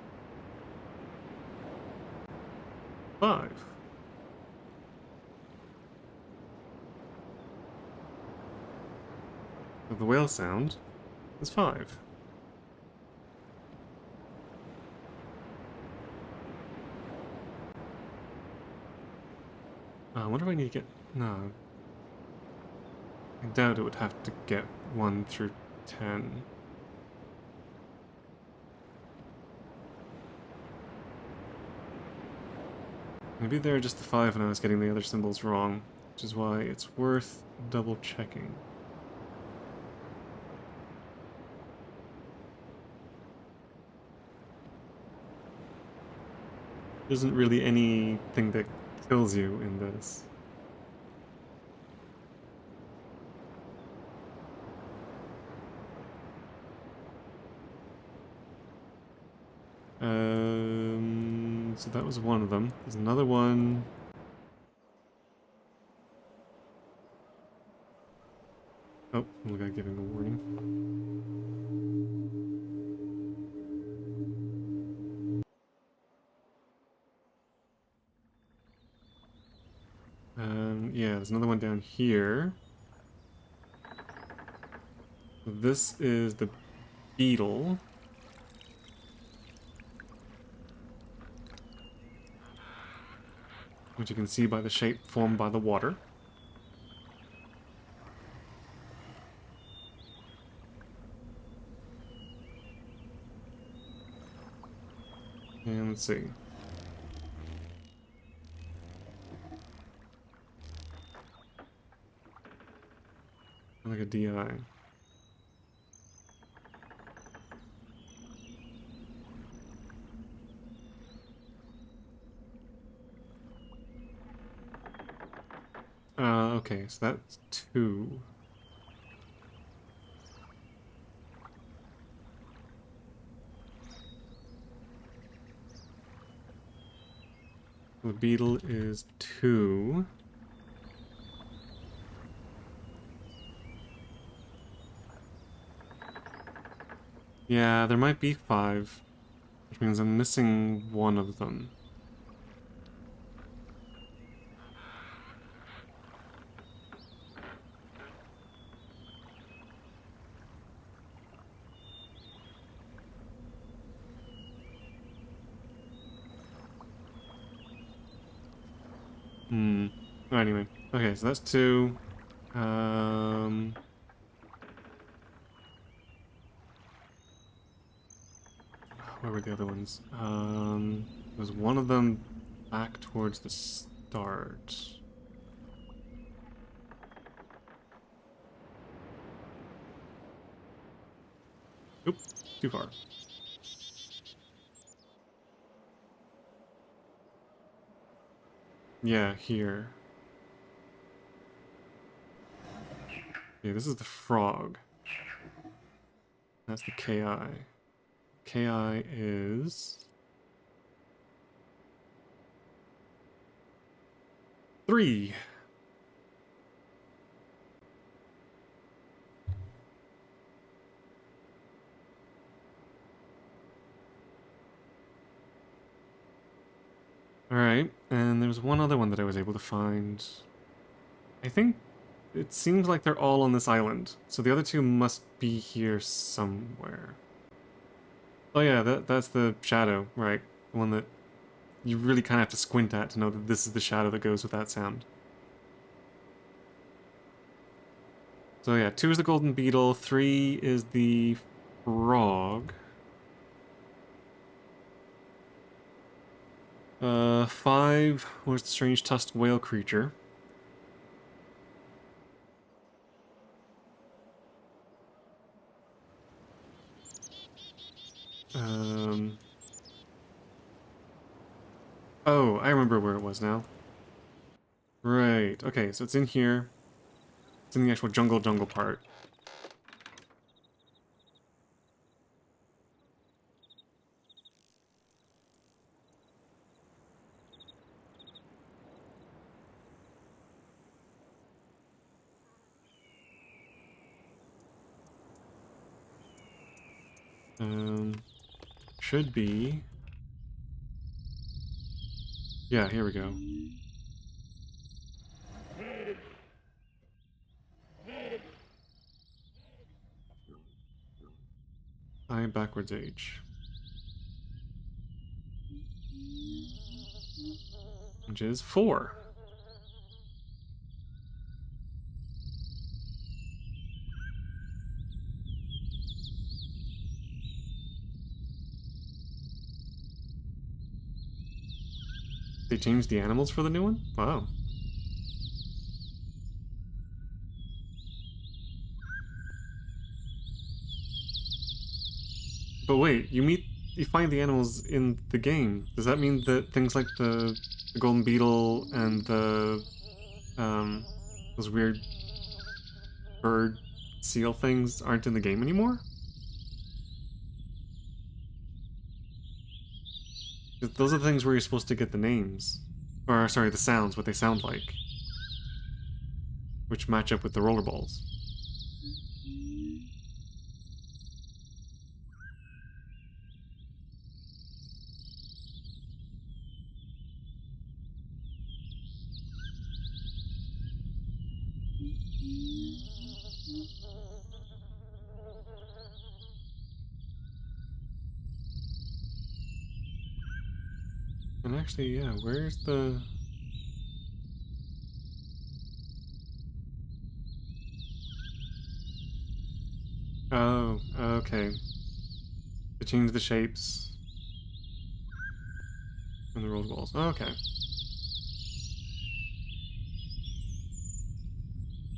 5. So the whale sound is 5. I wonder if I need to get... No. I doubt it would have to get 1 through 10. Maybe they're just the 5 and I was getting the other symbols wrong, which is why it's worth double checking. There isn't really anything that kills you in this. So that was one of them. There's another one. Oh, look, I'm giving a warning. Yeah, there's another one down here. This is the beetle. Which you can see by the shape formed by the water. And let's see. Like a DI. Okay, so that's 2. The beetle is 2. Yeah, there might be 5, which means I'm missing one of them. Anyway. Okay, so that's 2. Where were the other ones? Was one of them back towards the start? Oop, too far. Yeah, here. Okay, this is the frog. That's the KI. KI is 3. Alright, and there was one other one that I was able to find. I think it seems like they're all on this island, so the other 2 must be here somewhere. Oh yeah, that's the shadow, right? The one that you really kind of have to squint at to know that this is the shadow that goes with that sound. So yeah, 2 is the golden beetle, 3 is the frog. 5 was the strange tusked whale creature. Oh, I remember where it was now. Right, okay, so it's in here. It's in the actual jungle part. Should be... Yeah, here we go. I backwards age. Which is 4. They changed the animals for the new one? Wow. But wait, you find the animals in the game. Does that mean that things like the golden beetle and the those weird bird seal things aren't in the game anymore? 'Cause those are the things where you're supposed to get the names. Or sorry, the sounds, what they sound like. Which match up with the rollerballs. And actually, yeah, where's the... Oh, okay. They changed the shapes. And the rollerballs. Okay.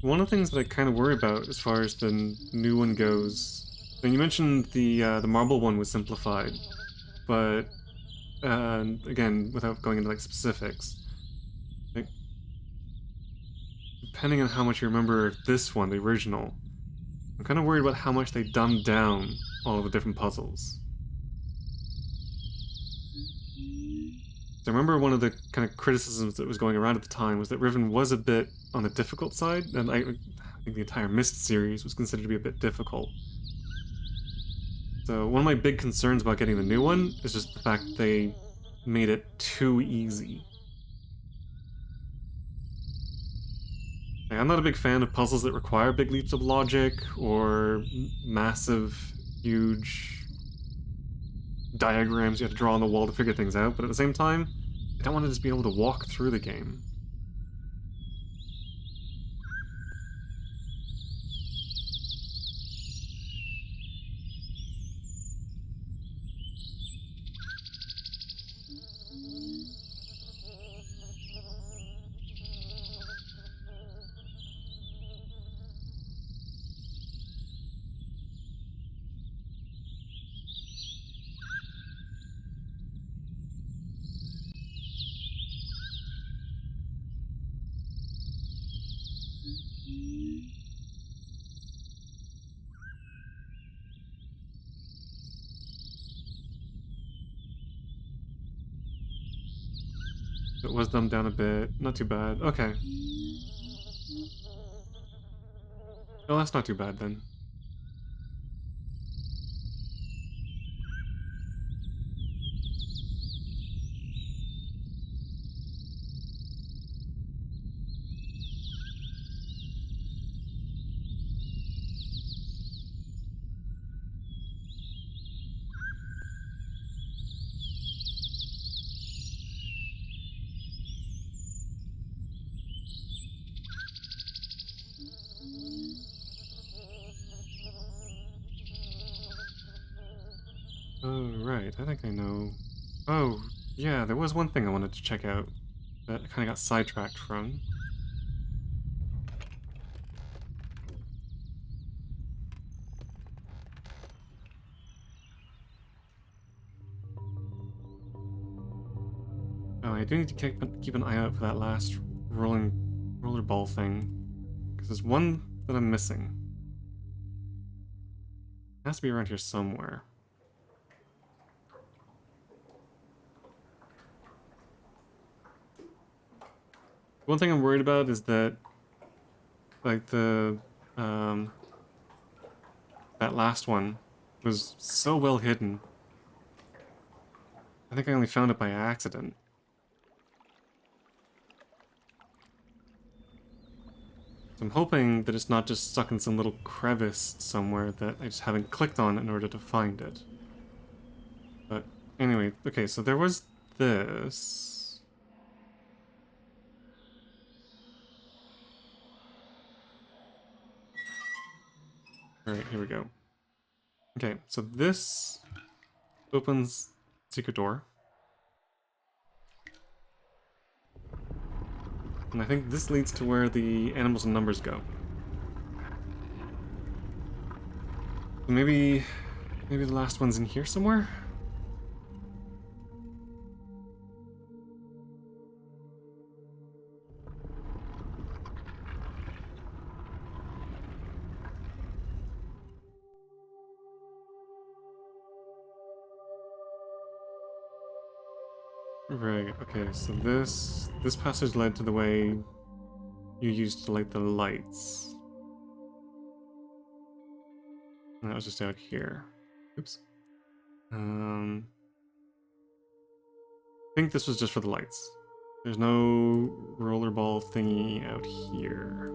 One of the things that I kind of worry about as far as the new one goes, and you mentioned the marble one was simplified, but again, without going into like specifics, like depending on how much you remember this one, the original, I'm kind of worried about how much they dumbed down all of the different puzzles. I remember one of the kind of criticisms that was going around at the time was that Riven was a bit on the difficult side, and I think the entire Myst series was considered to be a bit difficult. So one of my big concerns about getting the new one is just the fact they made it too easy. Like, I'm not a big fan of puzzles that require big leaps of logic or massive, huge diagrams you have to draw on the wall to figure things out, but at the same time, I don't want to just be able to walk through the game. It was dumbed down a bit. Not too bad. Okay. Well, that's not too bad then. Oh, right. I think I know. Oh, yeah, there was one thing I wanted to check out that I kind of got sidetracked from. Oh, I do need to keep an eye out for that last roller ball thing. Because there's one that I'm missing. It has to be around here somewhere. One thing I'm worried about is that, like, that last one was so well hidden. I think I only found it by accident. So I'm hoping that it's not just stuck in some little crevice somewhere that I just haven't clicked on in order to find it. But anyway, okay, so there was this. Alright, here we go. Okay, so this opens secret door. And I think this leads to where the animals and numbers go. So maybe the last one's in here somewhere? Right, okay, so this passage led to the way you used to light the lights. And that was just out here. Oops. I think this was just for the lights. There's no rollerball thingy out here.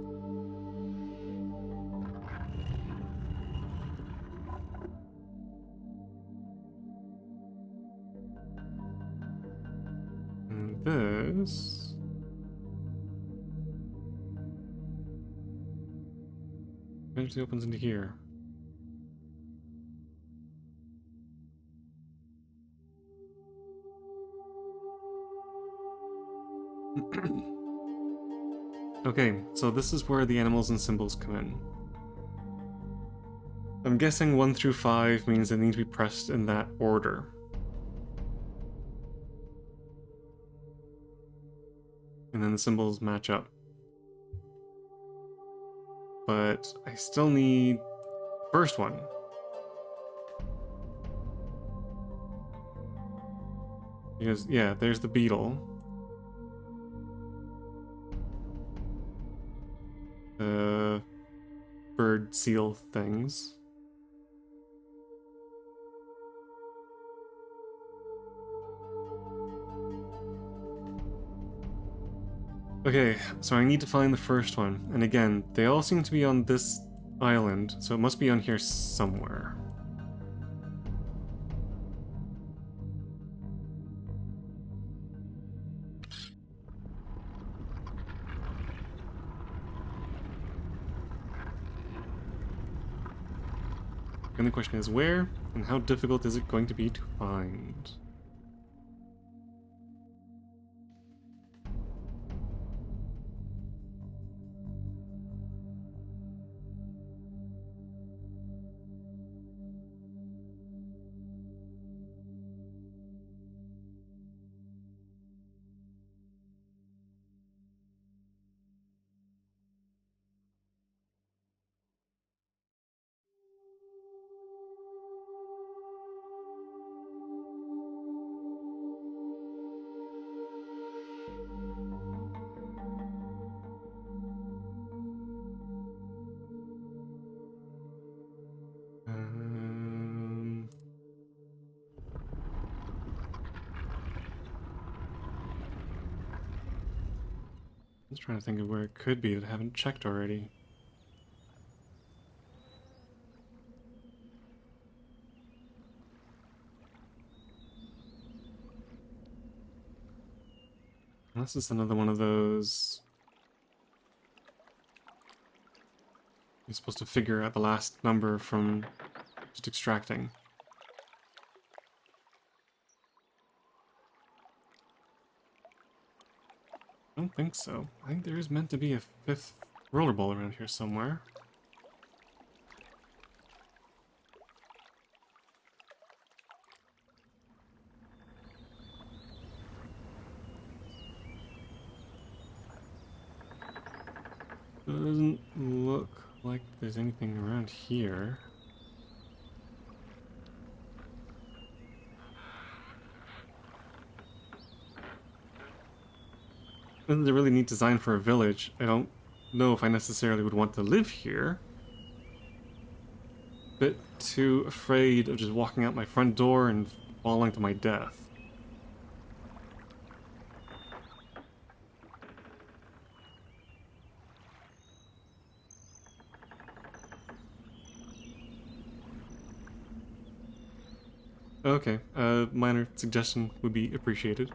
And this eventually opens into here. Okay, so this is where the animals and symbols come in. I'm guessing 1 through 5 means they need to be pressed in that order. And then the symbols match up. But I still need the first one. Because, yeah, there's the beetle. The bird seal things. Okay, so I need to find the first one. And again, they all seem to be on this island, so it must be on here somewhere. And the question is where, and how difficult is it going to be to find? Trying to think of where it could be that I haven't checked already. This is another one of those. You're supposed to figure out the last number from just extracting. I don't think so. I think there is meant to be a 5th roller ball around here somewhere. Doesn't look like there's anything around here. This is a really neat design for a village. I don't know if I necessarily would want to live here. Bit too afraid of just walking out my front door and falling to my death. Okay, a minor suggestion would be appreciated.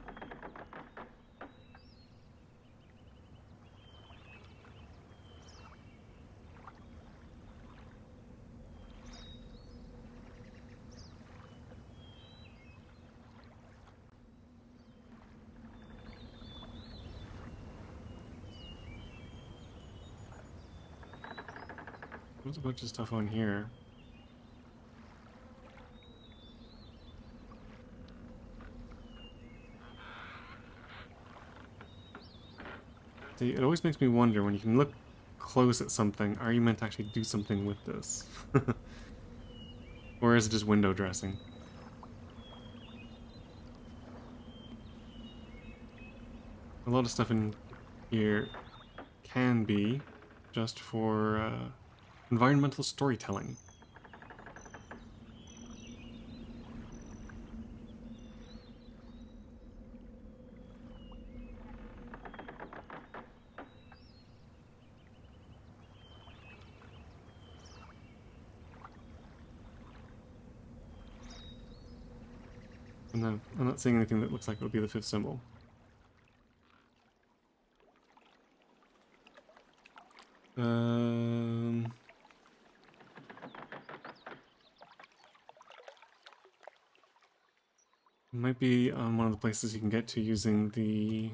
There's a bunch of stuff on here. See, it always makes me wonder, when you can look close at something, are you meant to actually do something with this? Or is it just window dressing? A lot of stuff in here can be just for environmental storytelling. No, I'm not seeing anything that looks like it would be the 5th symbol. Might be one of the places you can get to using the...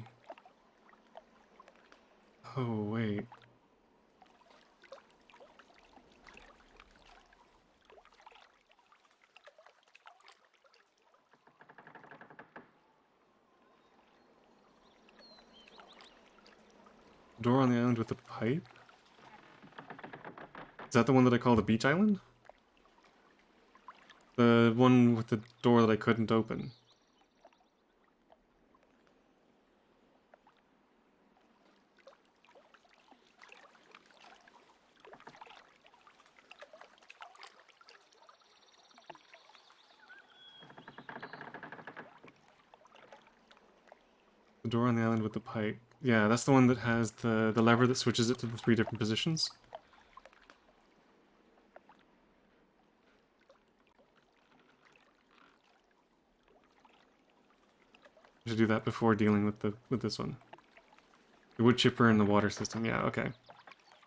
Oh, wait. Door on the island with the pipe? Is that the one that I call the beach island? The one with the door that I couldn't open. The door on the island with the pipe. Yeah, that's the one that has the lever that switches it to the 3 different positions. I should do that before dealing with this one. The wood chipper and the water system. Yeah, okay.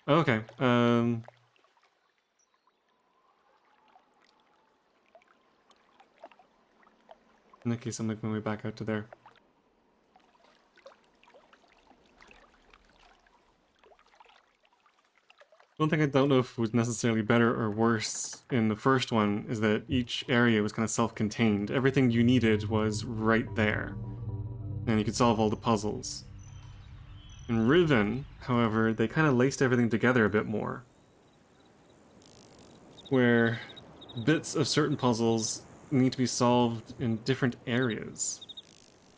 Okay. In that case, I'll make my way back out to there. One thing I don't know if was necessarily better or worse in the first one is that each area was kind of self-contained. Everything you needed was right there, and you could solve all the puzzles. In Riven, however, they kind of laced everything together a bit more, where bits of certain puzzles need to be solved in different areas,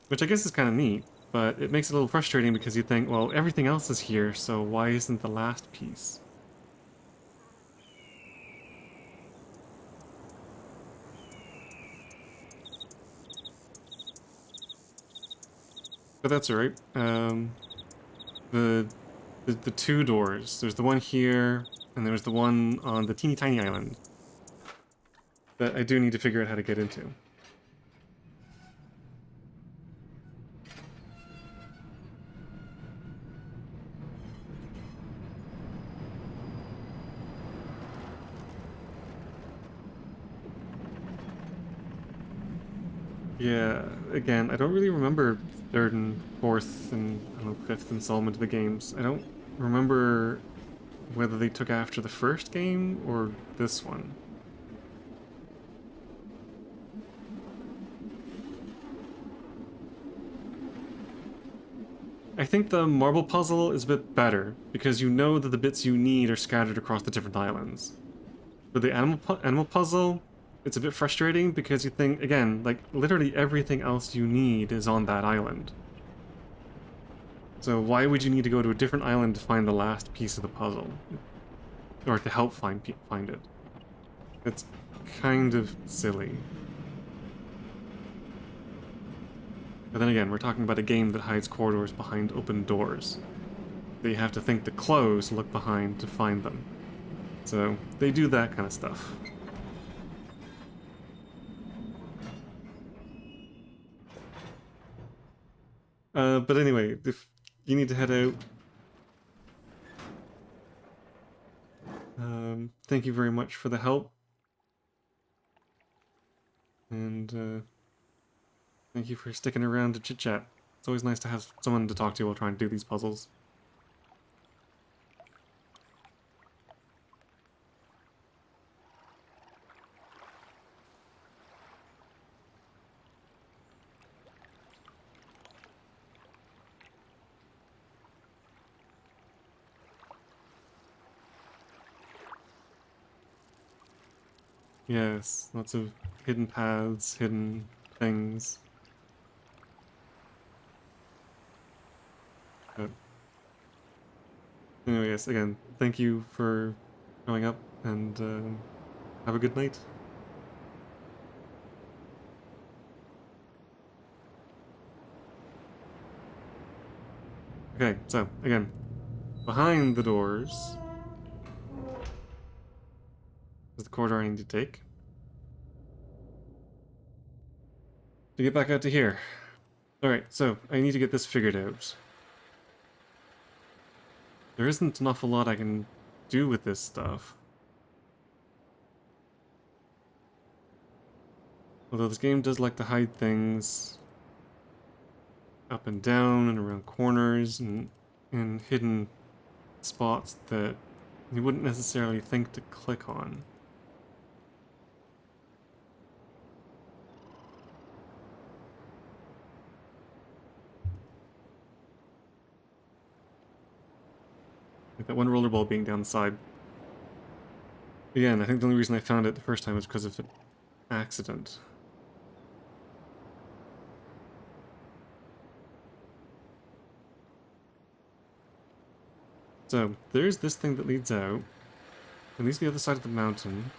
which I guess is kind of neat, but it makes it a little frustrating because you think, well, everything else is here, so why isn't the last piece? But that's alright. The the two doors. There's the one here, and there's the one on the teeny tiny island that I do need to figure out how to get into. Yeah, again, I don't really remember third and fourth and I don't know, fifth installment of the games. I don't remember whether they took after the first game or this one. I think the marble puzzle is a bit better because you know that the bits you need are scattered across the different islands. For the animal puzzle, it's a bit frustrating because you think, again, like, literally everything else you need is on that island. So why would you need to go to a different island to find the last piece of the puzzle? Or to help find it? It's kind of silly. But then again, we're talking about a game that hides corridors behind open doors. That you have to think to close, look behind to find them. So they do that kind of stuff. But anyway, if you need to head out, thank you very much for the help. And thank you for sticking around to chit-chat. It's always nice to have someone to talk to while trying to do these puzzles. Yes, lots of hidden paths, hidden things. But anyway, yes, again, thank you for showing up, and have a good night. Okay, so, again, behind the doors is the corridor I need to take. To get back out to here. Alright, so, I need to get this figured out. There isn't an awful lot I can do with this stuff. Although this game does like to hide things up and down and around corners and in hidden spots that you wouldn't necessarily think to click on. Like that one rollerball being down the side. Again, I think the only reason I found it the first time was because of an accident. So, there's this thing that leads out. It leads to the other side of the mountain.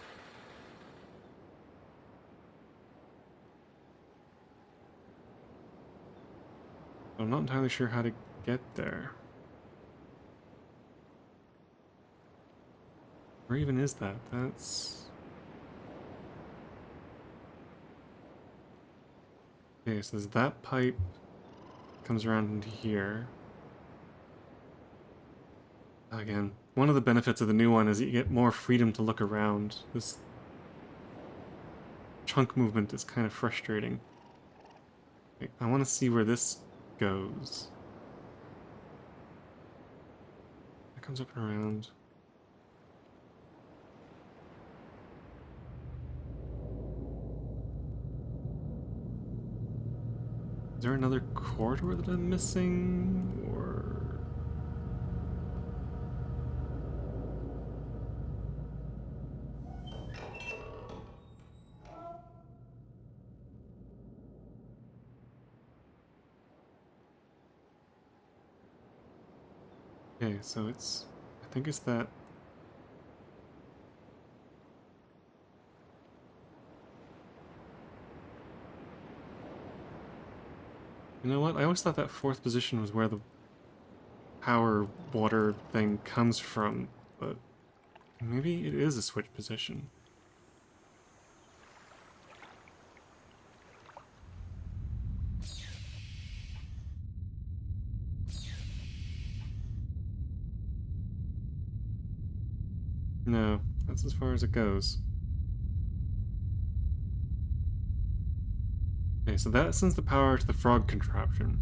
I'm not entirely sure how to get there. Where even is that? That's... Okay, so there's that pipe comes around into here. Again, one of the benefits of the new one is that you get more freedom to look around. This chunk movement is kind of frustrating. Okay, I want to see where this goes. That comes up and around. Is there another corridor that I'm missing, or... Okay, so it's... I think it's that... You know what? I always thought that fourth position was where the power water thing comes from, but maybe it is a switch position. No, that's as far as it goes. Okay, so that sends the power to the frog contraption.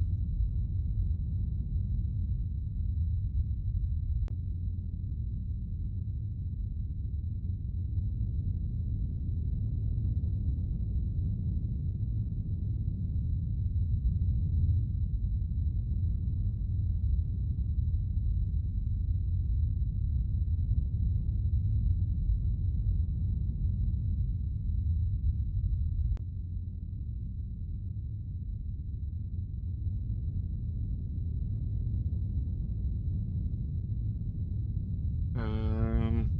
Um,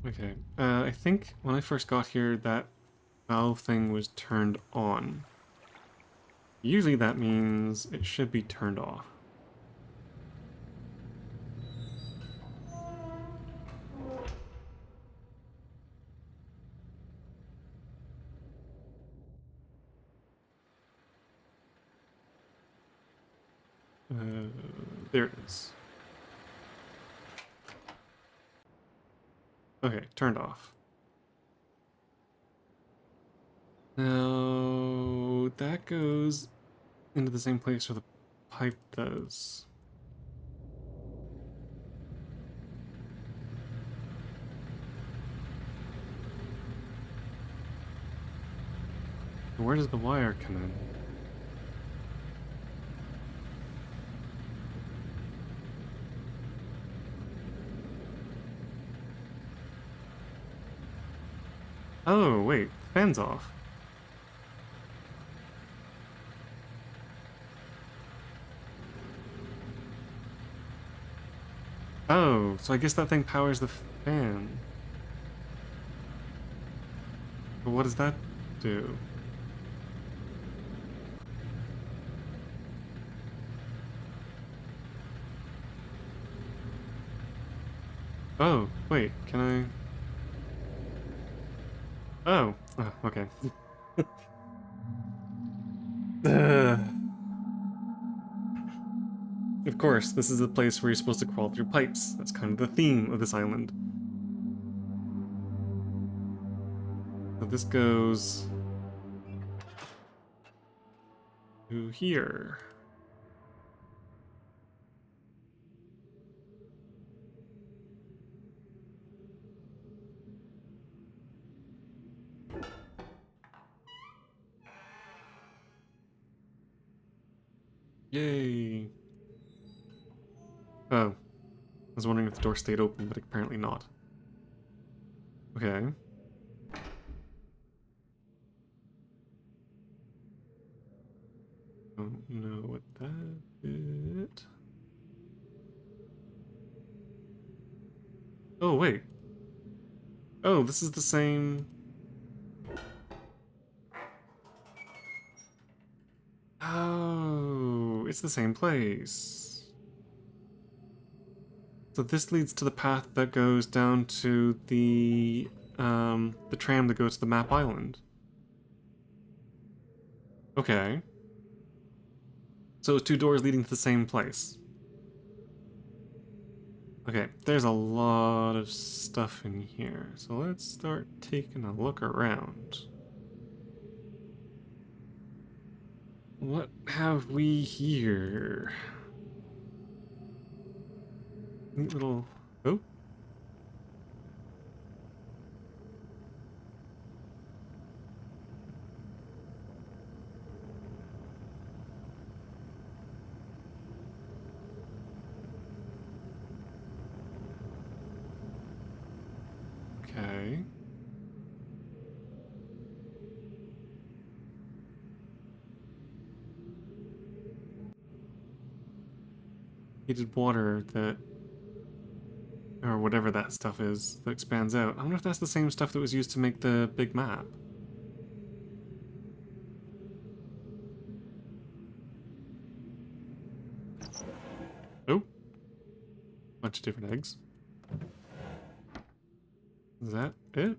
okay. I think when I first got here, that valve thing was turned on. Usually that means it should be turned off. There it is. Okay, turned off. Now, that goes into the same place where the pipe does. Where does the wire come in? Oh, wait, the fan's off. Oh, so I guess that thing powers the fan. But what does that do? Oh, wait, can I... Oh, okay. Of course, this is the place where you're supposed to crawl through pipes. That's kind of the theme of this island. So this goes... to here. Yay! Oh, I was wondering if the door stayed open, but apparently not. Okay. Don't know what that did. Oh, wait. Oh, this is the same... Oh, it's the same place. So this leads to the path that goes down to the tram that goes to the map island. Okay. So it's two doors leading to the same place. Okay, there's a lot of stuff in here, so let's start taking a look around. What have we here? Neat little... Oh? Okay. heated water that, or whatever that stuff is that expands out. I wonder if that's the same stuff that was used to make the big map. Oh, bunch of different eggs. Is that it?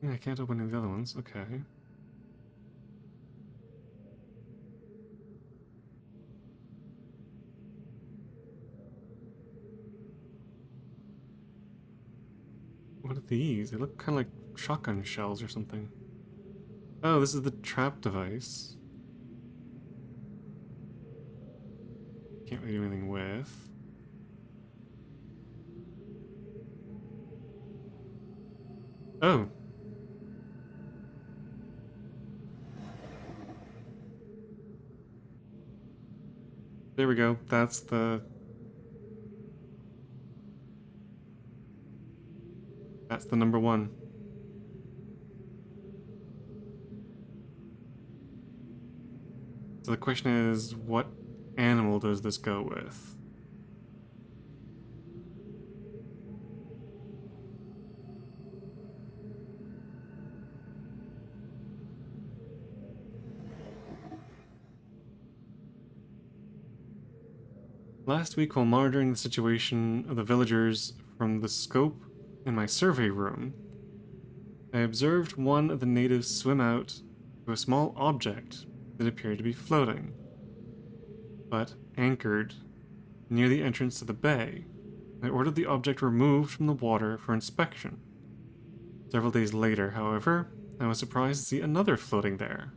Yeah, I can't open any of the other ones. Okay. What are these? They look kind of like shotgun shells or something. Oh, this is the trap device. Can't really do anything with. Oh. There we go. That's the number one. So the question is, what animal does this go with? Last week, while monitoring the situation of the villagers from the scope in my survey room, I observed one of the natives swim out to a small object that appeared to be floating, but anchored near the entrance to the bay. I ordered the object removed from the water for inspection. Several days later, however, I was surprised to see another floating there.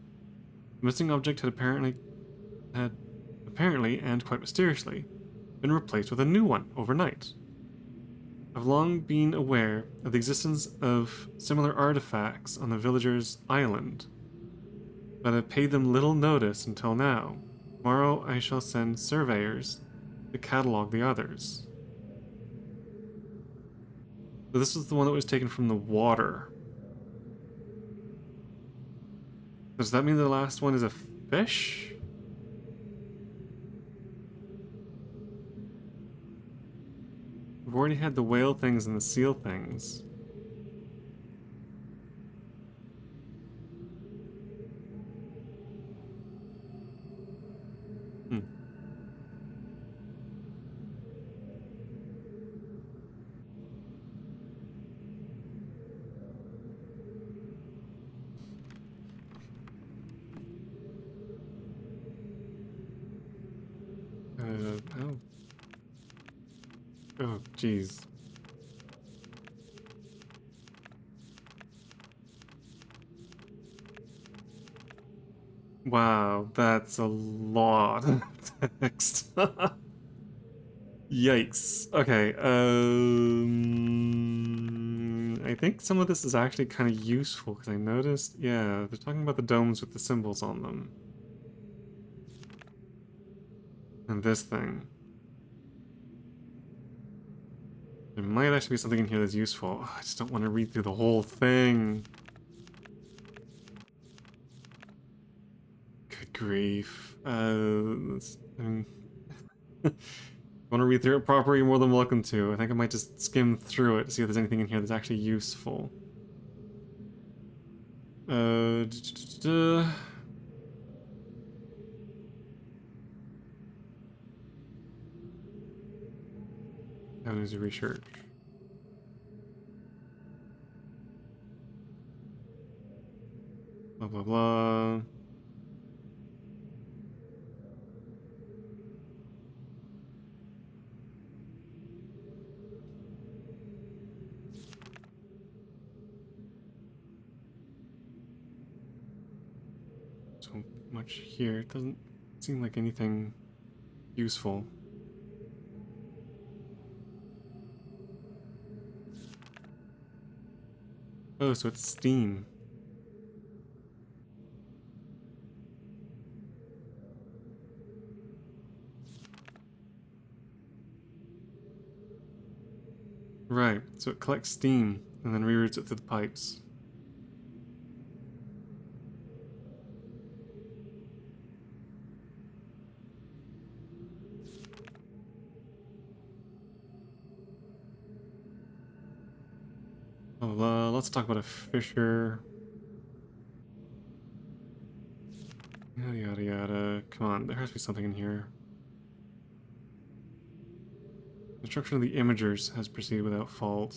The missing object had apparently and quite mysteriously been replaced with a new one overnight. I've long been aware of the existence of similar artifacts on the villagers' island, but I've paid them little notice until now. Tomorrow I shall send surveyors to catalog the others. So this was the one that was taken from the water. Does that mean the last one is a fish? We've already had the whale things and the seal things. Hmm. Oh. Oh, jeez. Wow, that's a lot of text. Yikes. Okay, I think some of this is actually kind of useful, because I noticed, yeah, they're talking about the domes with the symbols on them. And this thing. There might actually be something in here that's useful. I just don't want to read through the whole thing. Good grief. I mean, want to read through it properly, you're more than welcome to. I think I might just skim through it to see if there's anything in here that's actually useful. Uh, Avenues of research. Blah, blah, blah. So much here. It doesn't seem like anything useful. Oh, so it's steam. Right, so it collects steam and then reroutes it through the pipes. Let's talk about a fisher. Yada yada yada. Come on, there has to be something in here. Construction of the imagers has proceeded without fault.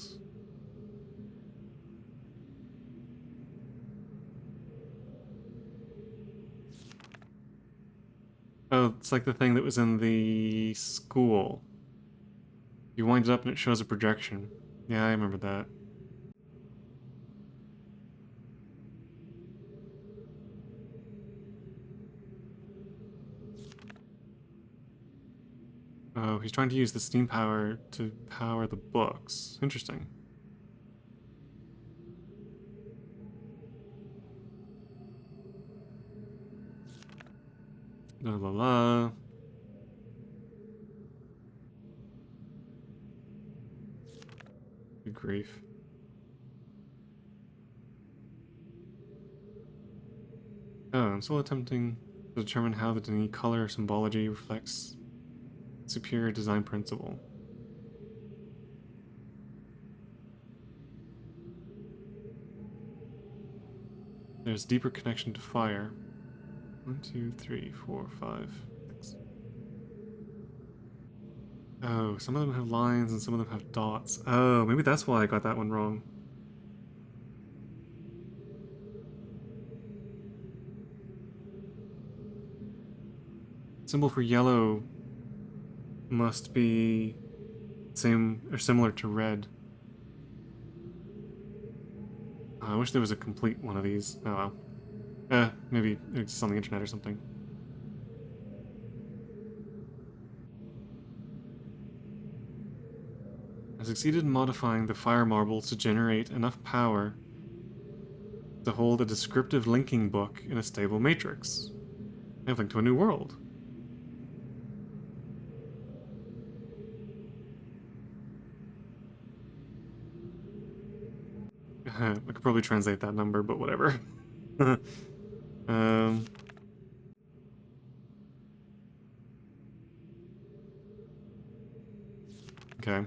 Oh, it's like the thing that was in the school. You wind it up and it shows a projection. Yeah, I remember that. Oh, he's trying to use the steam power to power the books. Interesting. La la la. Good grief. Oh, I'm still attempting to determine how the Denis color symbology reflects superior design principle. There's deeper connection to fire. 1, 2, 3, 4, 5, 6. Oh, some of them have lines and some of them have dots. Oh, maybe that's why I got that one wrong. Symbol for yellow must be same or similar to red. I wish there was a complete one of these. Oh well. Maybe it's on the internet or something. I succeeded in modifying the fire marbles to generate enough power to hold a descriptive linking book in a stable matrix. I have linked to a new world. I could probably translate that number, but whatever. um, okay.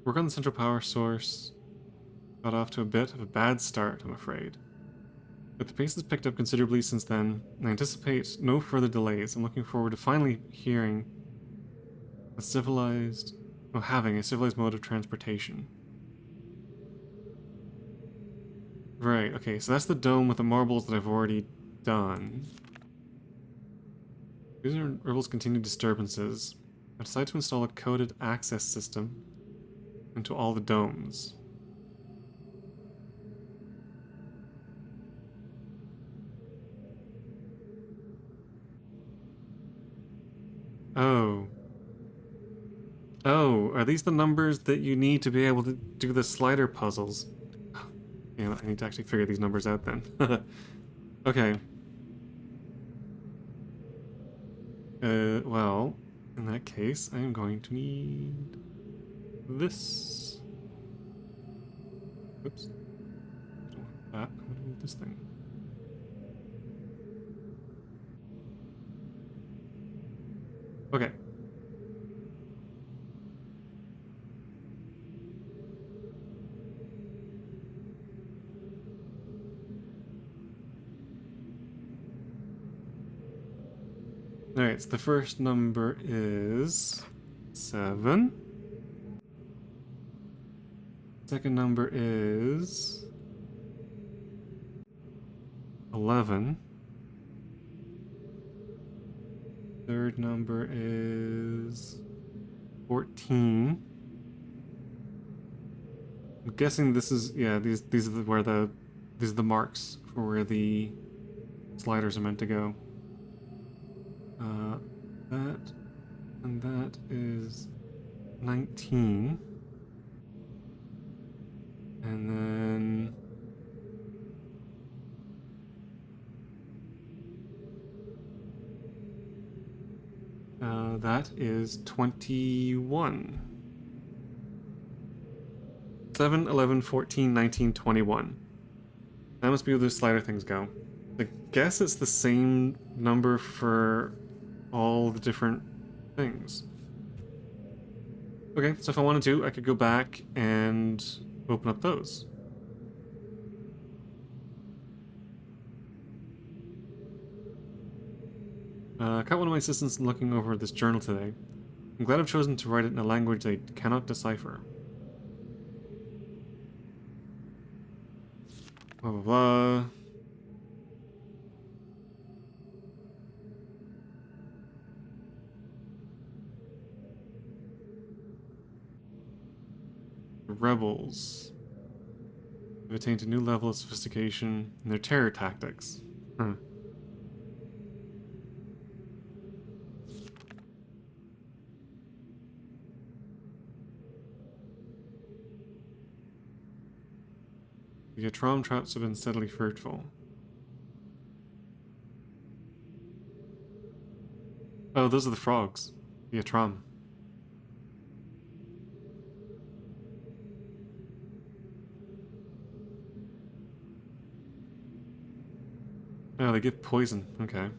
Work on the central power source. Got off to a bit of a bad start, I'm afraid. But the pace has picked up considerably since then, and I anticipate no further delays. I'm looking forward to finally having a civilized mode of transportation. Right, okay, so that's the dome with the marbles that I've already done. These are Rebels' continued disturbances. I decided to install a coded access system into all the domes. Oh. Oh, are these the numbers that you need to be able to do the slider puzzles? Yeah, I need to actually figure these numbers out then. Okay. Well, in that case, I am going to need this. Oops. Don't want that. I'm gonna need this thing. Okay. Alright, so the first number is 7. Second number is 11. Third number is 14. I'm guessing this is, yeah, these are these are the marks for where the sliders are meant to go. That and that is 19. And then that is 21. 7, 11, 14, 19, 21. That must be where the slider things go. I guess it's the same number for all the different things. Okay, so if I wanted to, I could go back and open up those. Caught one of my assistants looking over this journal today. I'm glad I've chosen to write it in a language they cannot decipher. Blah blah blah. The rebels have attained a new level of sophistication in their terror tactics. Huh. The Atrom traps have been steadily fruitful. Oh, those are the frogs. The Atrom. Oh, they give poison. Okay.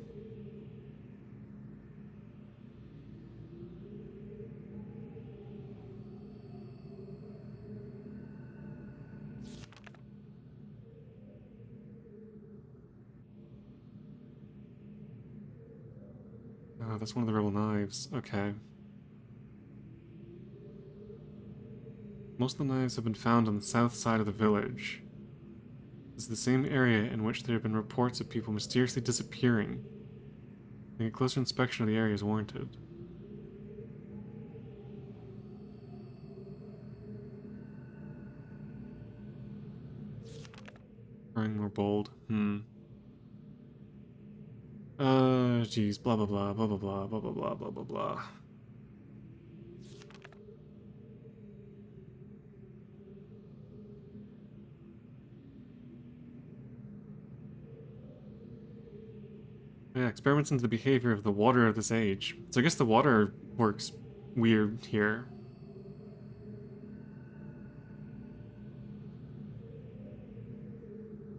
Oh, that's one of the rebel knives. Okay. Most of the knives have been found on the south side of the village. This is the same area in which there have been reports of people mysteriously disappearing. I think a closer inspection of the area is warranted. Growing more bold. Geez, blah blah blah, blah blah blah, blah blah blah, blah blah blah. Yeah, experiments into the behavior of the water of this age. So I guess the water works weird here.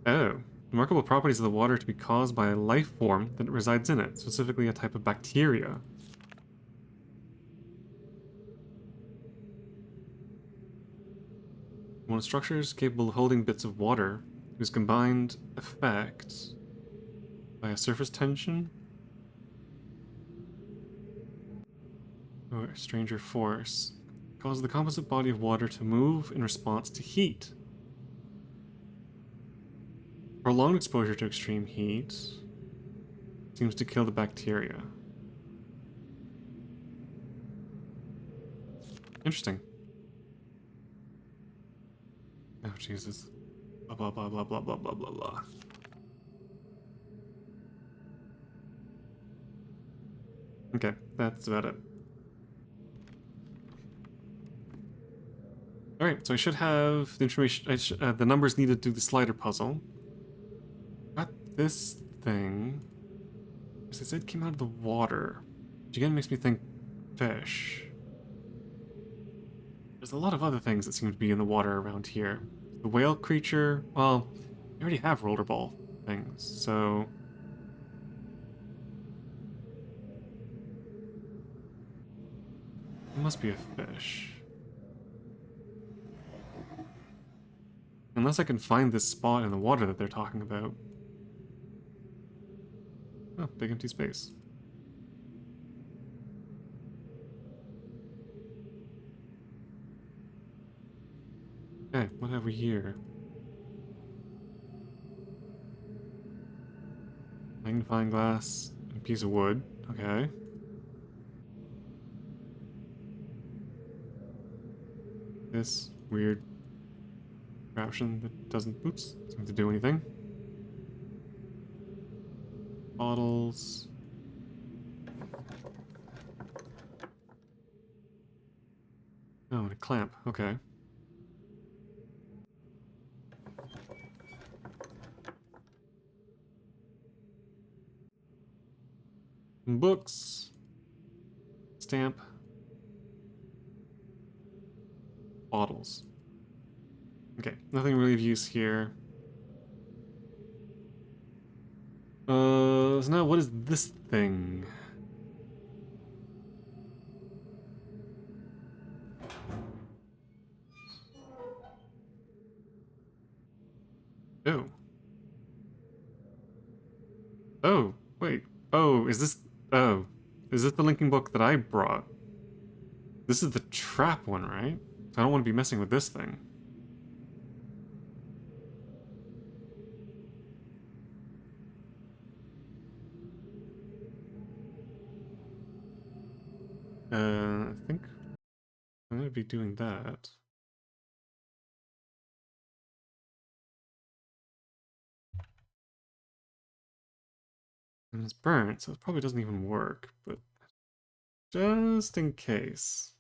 Oh. Remarkable properties of the water to be caused by a life form that resides in it, specifically a type of bacteria. One of structures capable of holding bits of water, whose combined effect by a surface tension or a stranger force causes the composite body of water to move in response to heat. Prolonged exposure to extreme heat seems to kill the bacteria. Interesting. Oh, Jesus. Blah, blah, blah, blah, blah, blah, blah, blah, blah. Okay, that's about it. Alright, so I should have the information, the numbers needed to do the slider puzzle. Got this thing. As I said, it came out of the water. Which again makes me think fish. There's a lot of other things that seem to be in the water around here. The whale creature, well, we already have rollerball things, so... It must be a fish. Unless I can find this spot in the water that they're talking about. Oh, big empty space. Okay, what have we here? Magnifying glass and a piece of wood. Okay. This weird contraption that doesn't, oops, seem to do anything. Bottles. Oh, and a clamp. Okay. Books. Stamp. Bottles. Okay, nothing really of use here. So now what is this thing? Oh. Oh, wait. Oh, is this... Oh. Is this the linking book that I brought? This is the trap one, right? So I don't want to be messing with this thing. I think I'm going to be doing that. And it's burnt, so it probably doesn't even work, but just in case.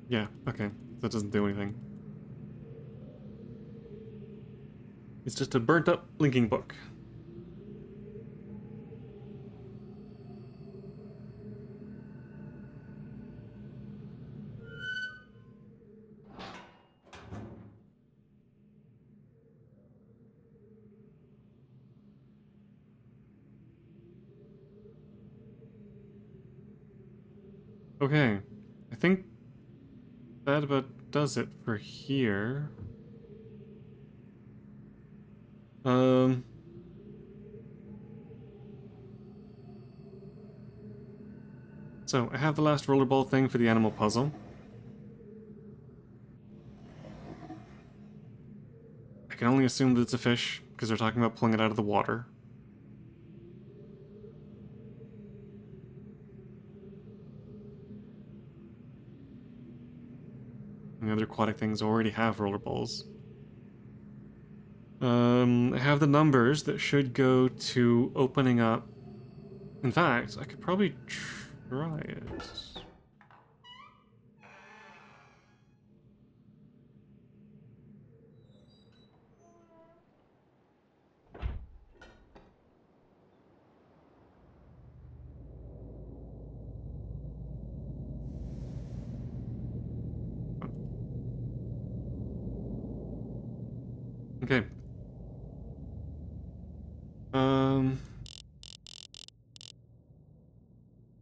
Yeah, okay. That doesn't do anything. It's just a burnt up linking book. Okay. I think that about does it for here. Um, so I have the last rollerball thing for the animal puzzle. I can only assume that it's a fish, because they're talking about pulling it out of the water. And the other aquatic things already have rollerballs. I have the numbers that should go to opening up. In fact, I could probably try it. Okay. Um,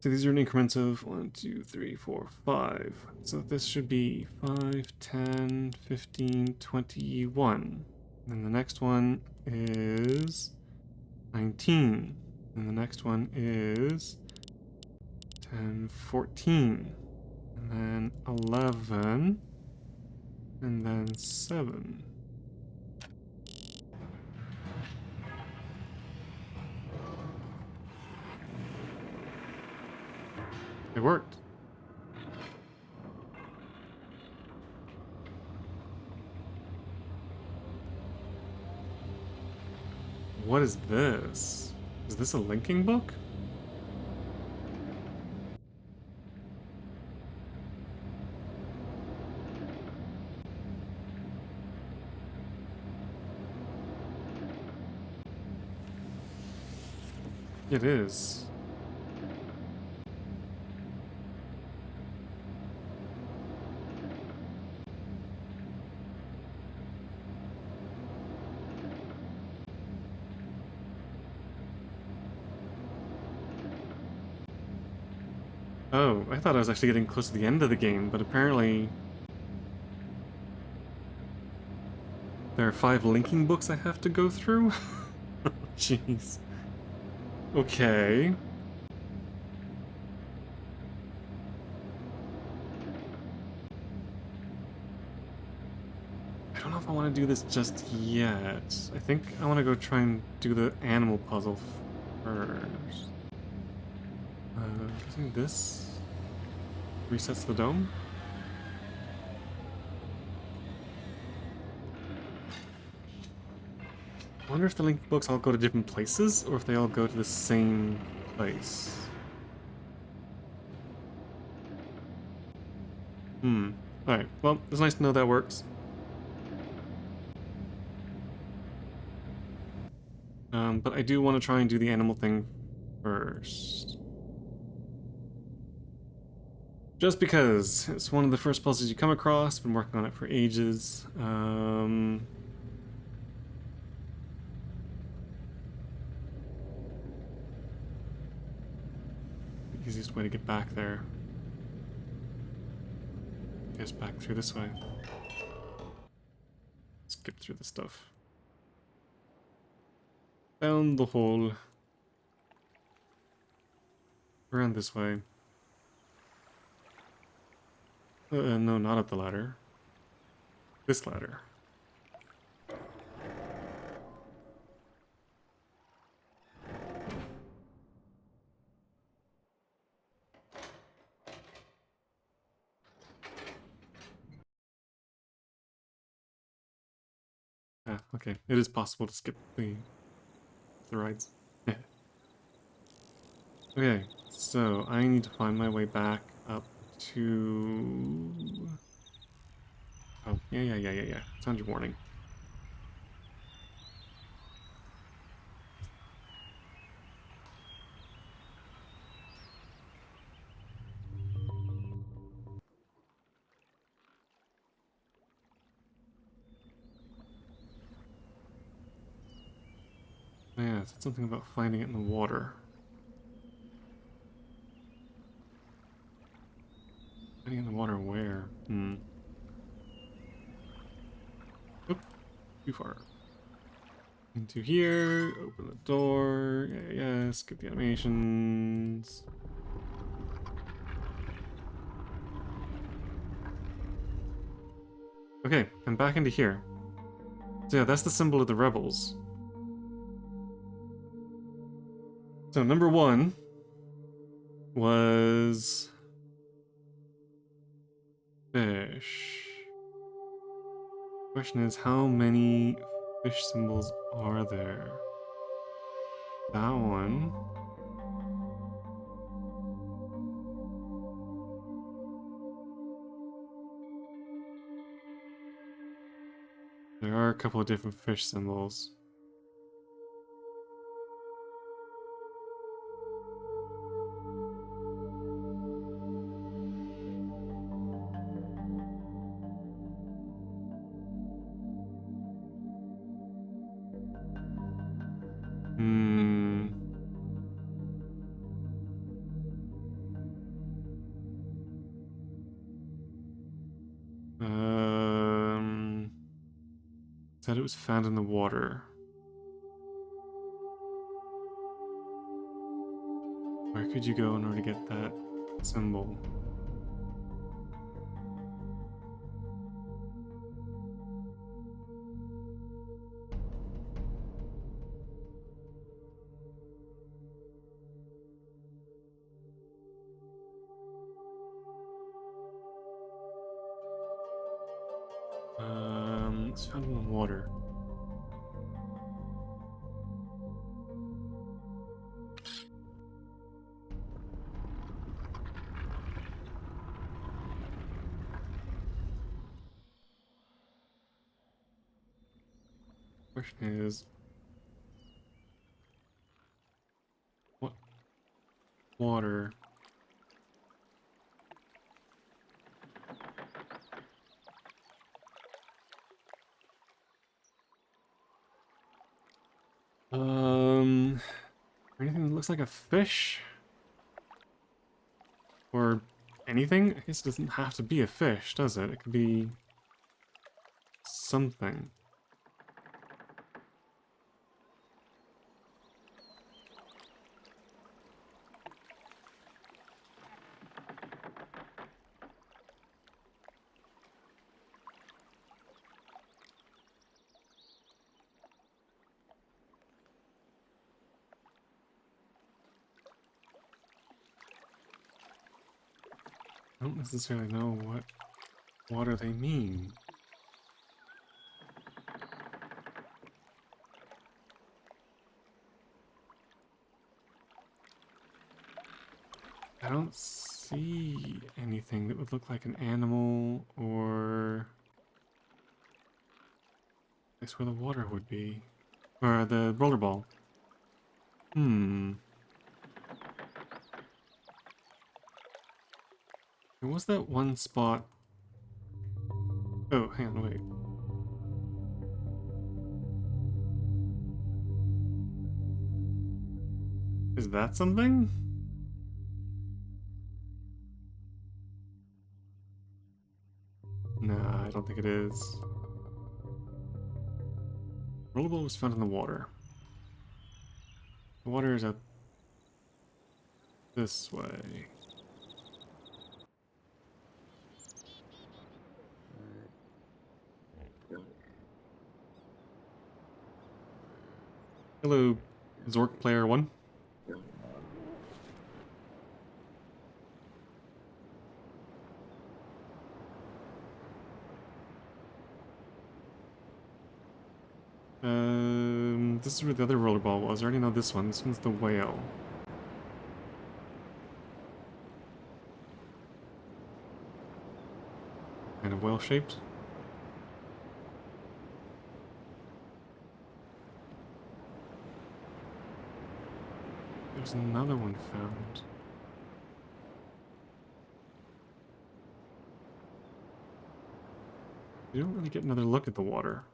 so these are in increments of 1, 2, 3, 4, 5. So this should be 5, 10, 15, 21. And the next one is 19. And the next one is 10, 14. And then 11. And then 7. It worked. What is this? Is this a linking book? It is. Oh, I thought I was actually getting close to the end of the game, but apparently there are 5 linking books I have to go through? Jeez. Okay. I don't know if I want to do this just yet. I think I want to go try and do the animal puzzle first. I'm guessing this resets the dome? I wonder if the link books all go to different places, or if they all go to the same place. Alright, well, it's nice to know that works. But I do want to try and do the animal thing first. Just because it's one of the first puzzles you come across. Been working on it for ages. The easiest way to get back there. I guess back through this way. Skip through the stuff. Down the hole. Around this way. No, not up the ladder. This ladder. Ah, okay. It is possible to skip the rides. Okay, so I need to find my way back up to... Oh, yeah. Sound your warning. Oh, yeah, it said something about finding it in the water. Finding it in the water where? Oop, too far. Into here, open the door, yeah, skip the animations. Okay, I'm back into here. So yeah, that's the symbol of the rebels. So number 1 was fish. Question is, how many fish symbols are there? That one. There are a couple of different fish symbols. Hmm. Said it was found in the water. Where could you go in order to get that symbol? It's found in the water. Question is, what water? Anything that looks like a fish? Or anything? I guess it doesn't have to be a fish, does it? It could be something. I don't necessarily know what water they mean. I don't see anything that would look like an animal or place where the water would be. Or the rollerball. Hmm. There was that one spot. Oh, hang on, wait. Is that something? Nah, I don't think it is. Rollerball was found in the water. The water is out this way. Hello, Zork Player 1. This is where the other rollerball was. I already know this one. This one's the whale. Kind of whale-shaped. There's another one found. You don't really get another look at the water.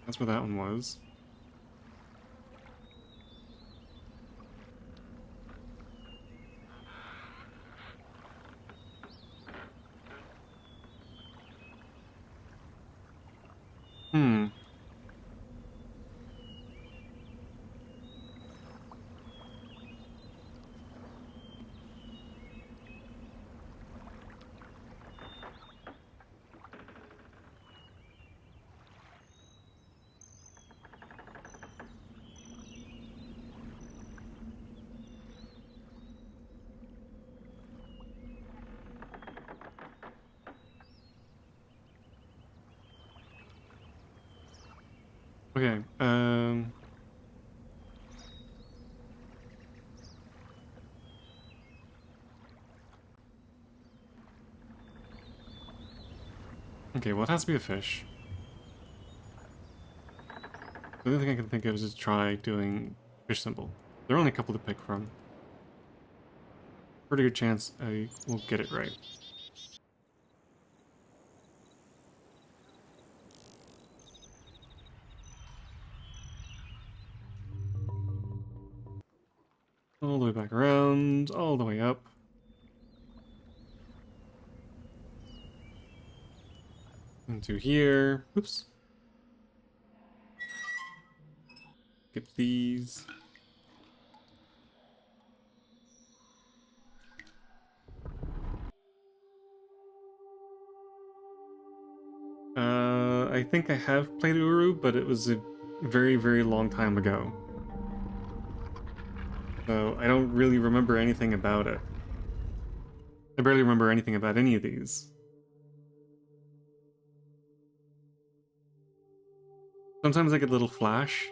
That's where that one was. Hmm. Okay, okay, well, it has to be a fish. The only thing I can think of is to try doing fish symbol. There are only a couple to pick from. Pretty good chance I will get it right. All the way back around, all the way up. Into here. Oops. Get these. I think I have played Uru, but it was a very, very long time ago. So I don't really remember anything about it. I barely remember anything about any of these. Sometimes I get a little flash,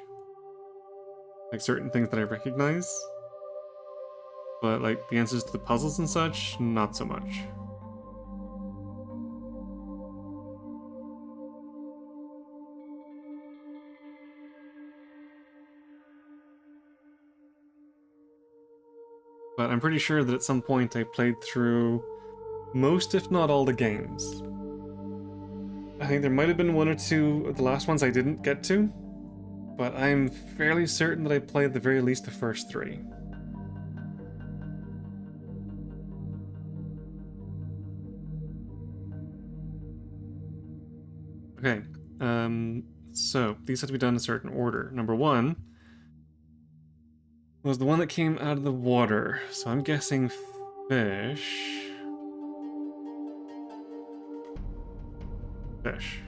like certain things that I recognize, but like the answers to the puzzles and such, not so much. But I'm pretty sure that at some point I played through most, if not all, the games. I think there might have been one or two of the last ones I didn't get to, but I'm fairly certain that I played at the very least the first three. Okay, so these have to be done in a certain order. Number one was the one that came out of the water, so I'm guessing fish. Fish.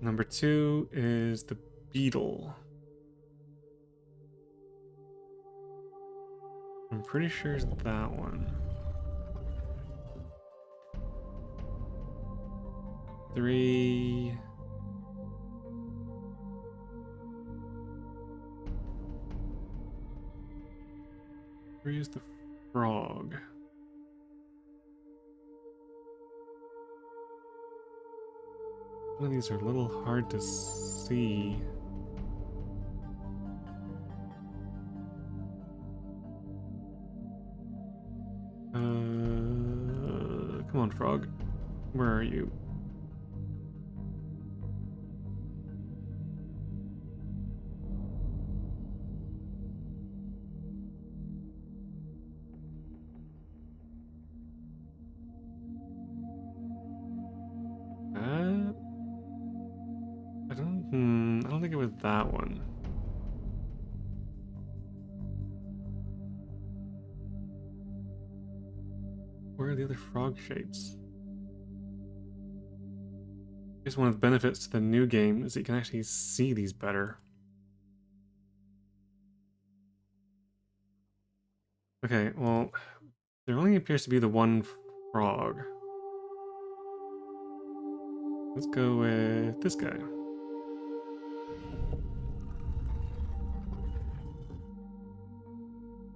Number two is the beetle. I'm pretty sure it's that one. Three. Three is the frog. Some of these are a little hard to see. Come on, frog. Where are you? I don't think it was that one. Where are the other frog shapes? I guess one of the benefits to the new game is that you can actually see these better. Okay, well, there only appears to be the one frog. Let's go with this guy.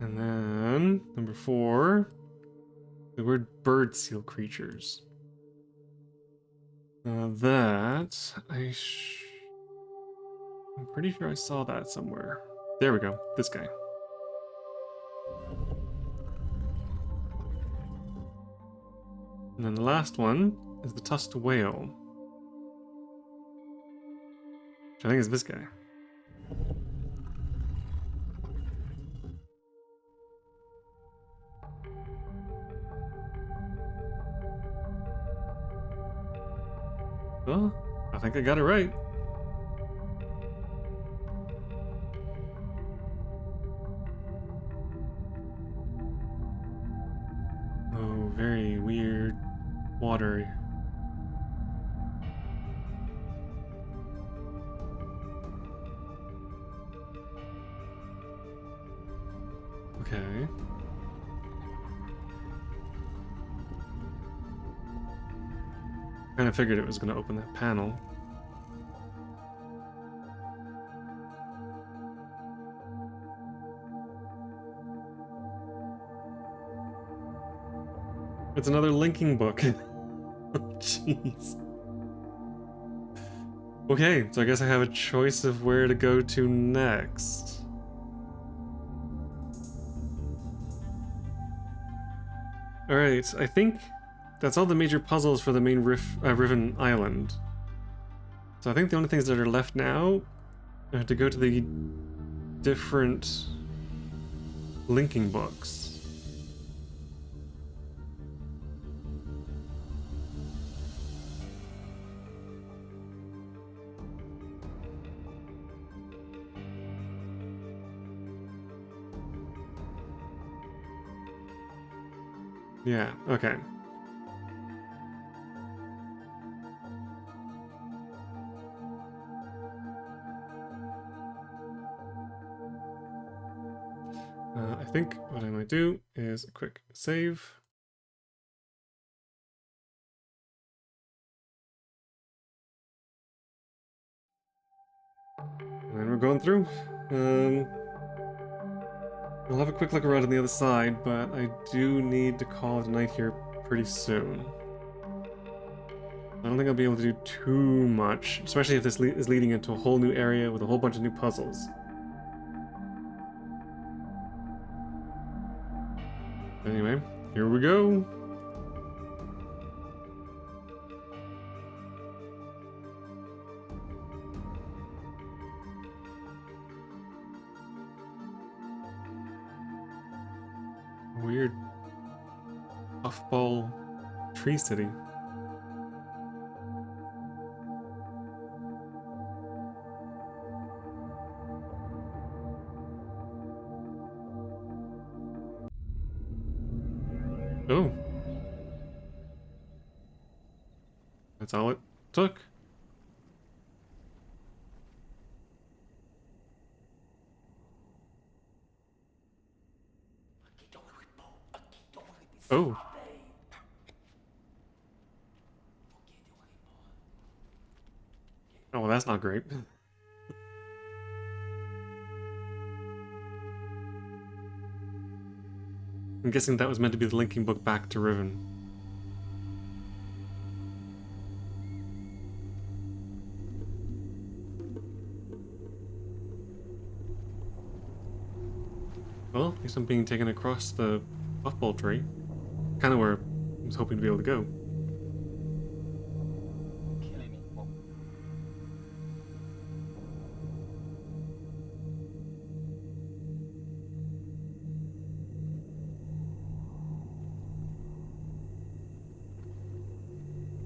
And then, number 4, the word bird seal creatures. That, I'm pretty sure I saw that somewhere. There we go, this guy. And then the last one is the tusked whale, which I think is this guy. Well, I think I got it right. Oh, very weird water. Okay. Kind of figured it was going to open that panel. It's another linking book. Jeez. Okay, so I guess I have a choice of where to go to next. Alright, I think that's all the major puzzles for the main Riven Island. So I think the only things that are left now are to go to the different linking books. Yeah, okay. I think what I might do is a quick save. And we're going through. We'll have a quick look around on the other side, but I do need to call it a night here pretty soon. I don't think I'll be able to do too much, especially if this is leading into a whole new area with a whole bunch of new puzzles. Anyway, here we go. Weird puffball tree city. Oh. That's all it took. Oh. Oh, well, that's not great. I'm guessing that was meant to be the linking book back to Riven. Well, at least I'm being taken across the puffball tree. Kind of where I was hoping to be able to go.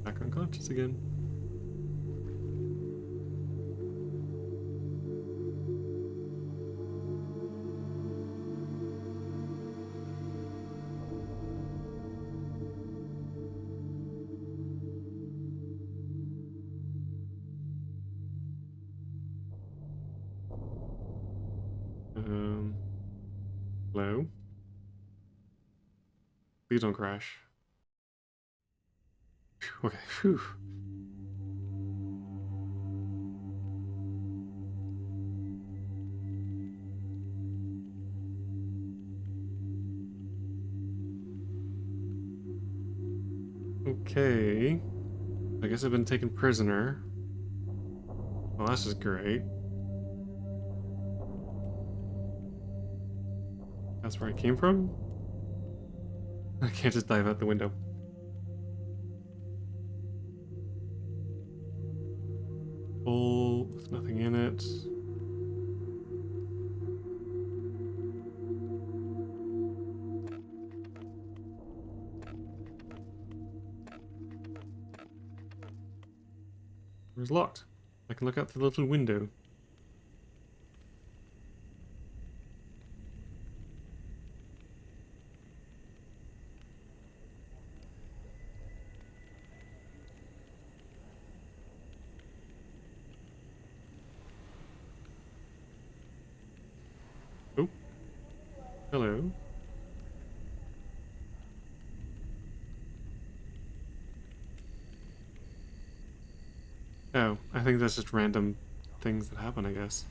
Back unconscious again. Um, Hello? Please don't crash. Phew, okay, phew. Okay. I guess I've been taken prisoner. Well, that's just great. That's where I came from? I can't just dive out the window. Full with nothing in it. It's locked. I can look out through the little window. Oh, hello. Oh, I think that's just random things that happen, I guess.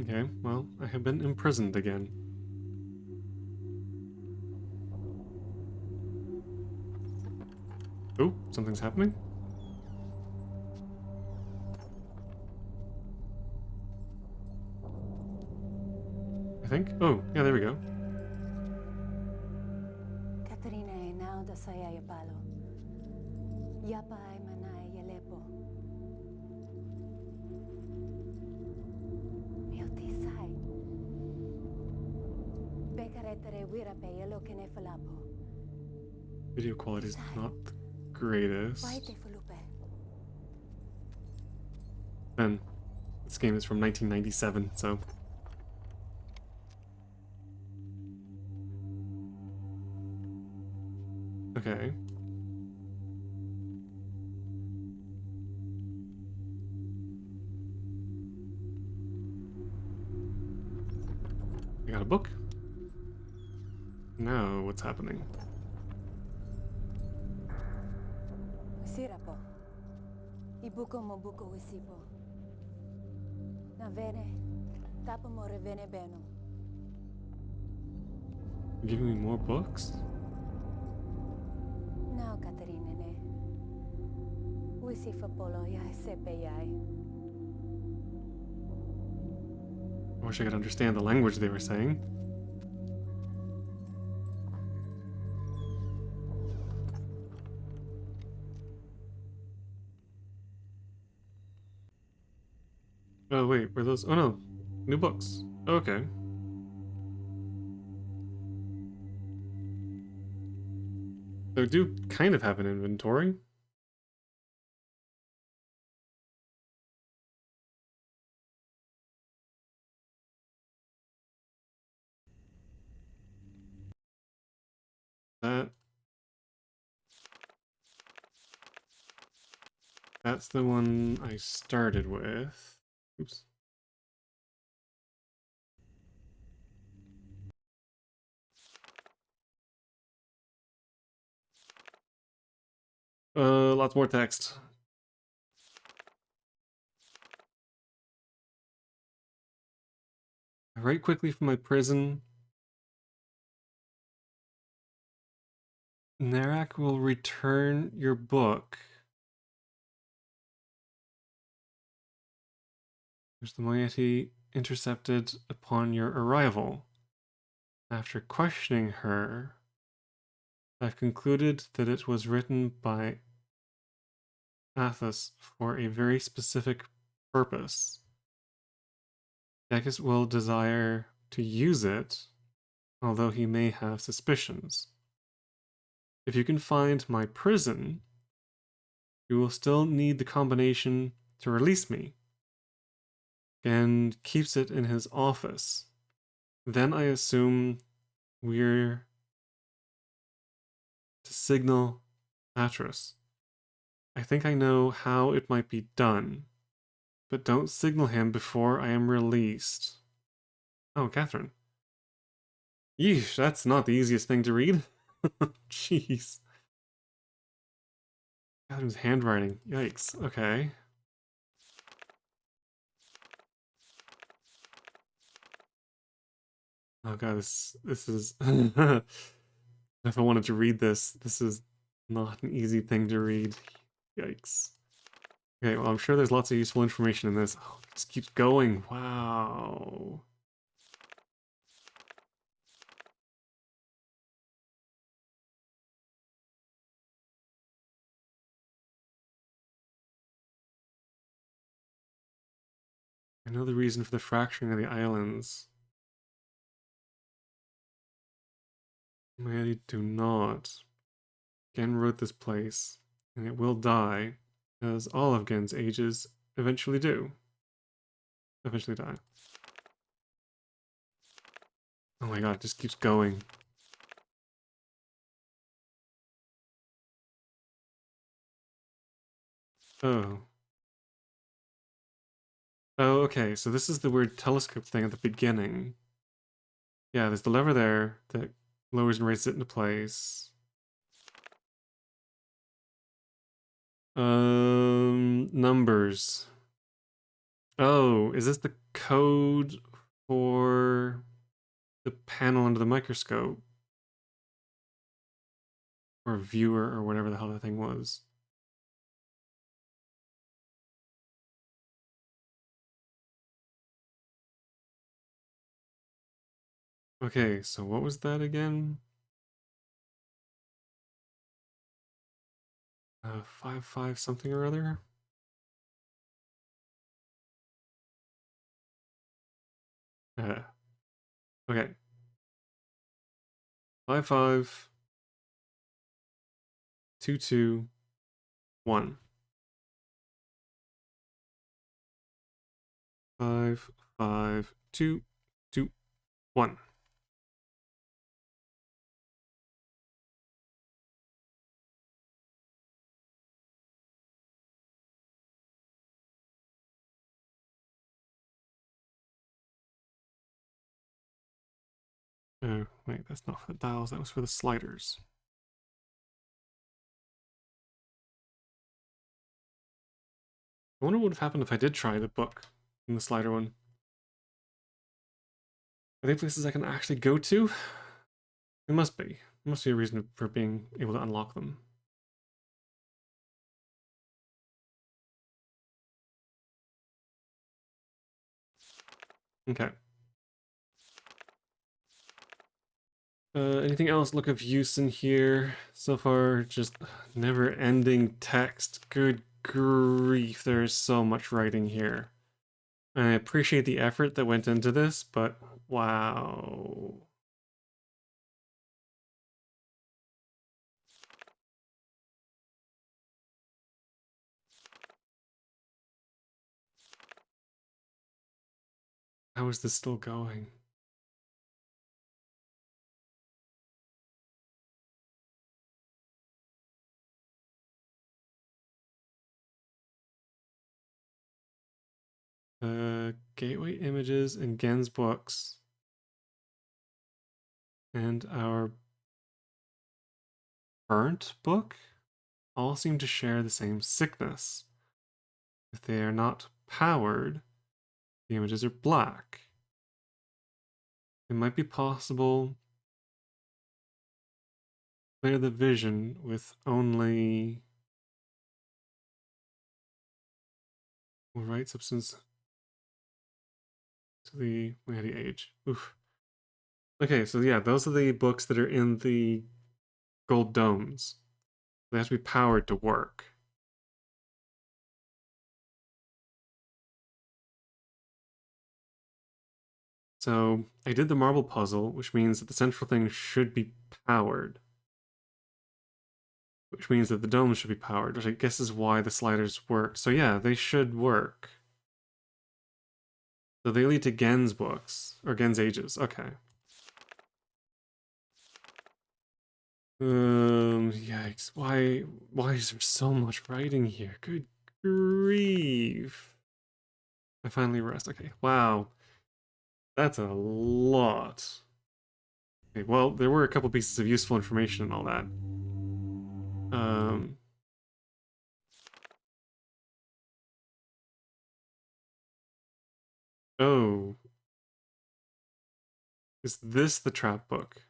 Okay, well, I have been imprisoned again. Oh, something's happening? I think? Oh, yeah, there we go. Katarina e now da saya ya palo. Yapa ay manay ya lepo. Miltisay. Bekaretere wira pe yelo kene falapo. Video quality is Isay. not the greatest. Why te fulupe? Then, this game is from 1997, so... Okay. I got a book? Now, what's happening? Usirapo. Ibuko mo buko wisipo. Na vene. Tapa mo revene beno. You're giving me more books? Now Katarina ne. Wisifa polo ya sepe yai. I wish I could understand the language they were saying. Oh, wait, were those... Oh, no. New books. Okay. So I do kind of have an inventory. That... That's the one I started with. Oops. Lots more text. I write quickly from my prison. Narak will return your book. Which the moiety intercepted upon your arrival. After questioning her, I've concluded that it was written by Athos for a very specific purpose. Gekis will desire to use it, although he may have suspicions. If you can find my prison, you will still need the combination to release me, and keeps it in his office. Then I assume we're to signal Atros. I think I know how it might be done, but don't signal him before I am released. Oh, Catherine. Yeesh, that's not the easiest thing to read. Jeez. Catherine's handwriting. Yikes. Okay. Oh god, this is if I wanted to read this, this is not an easy thing to read. Yikes. Okay, well I'm sure there's lots of useful information in this. Oh, it just keeps going. Wow. I know the reason for the fracturing of the islands. I do not. Gen wrote this place, and it will die, as all of Gen's ages eventually do. Eventually die. Oh my god, it just keeps going. Oh. Oh, okay, so this is the weird telescope thing at the beginning. Yeah, there's the lever there that lowers and raises it into place. Numbers. Oh, is this the code for the panel under the microscope? Or viewer, or whatever the hell that thing was. Okay, so what was that again? 5 something or other? Uh, okay. 5 2 2 1. 5 5 2 2 1. Oh, wait, that's not for the dials, that was for the sliders. I wonder what would have happened if I did try the book in the slider one. Are they places I can actually go to? It must be. There must be a reason for being able to unlock them. Okay. Anything else look of use in here? So far, just never-ending text. Good grief, there is so much writing here. And I appreciate the effort that went into this, but wow. How is this still going? Gateway images in Gen's books. And our burnt book all seem to share the same sickness. If they are not powered, the images are black. It might be possible clear the vision with only right substance to the mighty age. Oof. Okay, so yeah, those are the books that are in the gold domes. They have to be powered to work. So I did the marble puzzle, which means that the central thing should be powered. Which means that the domes should be powered, which I guess is why the sliders work. So yeah, they should work. So they lead to Gen's books, or Gen's ages. Okay. Yikes. Why is there so much writing here? Good grief. I finally rest. Okay, wow. That's a lot. Okay, well, there were a couple pieces of useful information and all that. Um... Oh. Is this the trap book?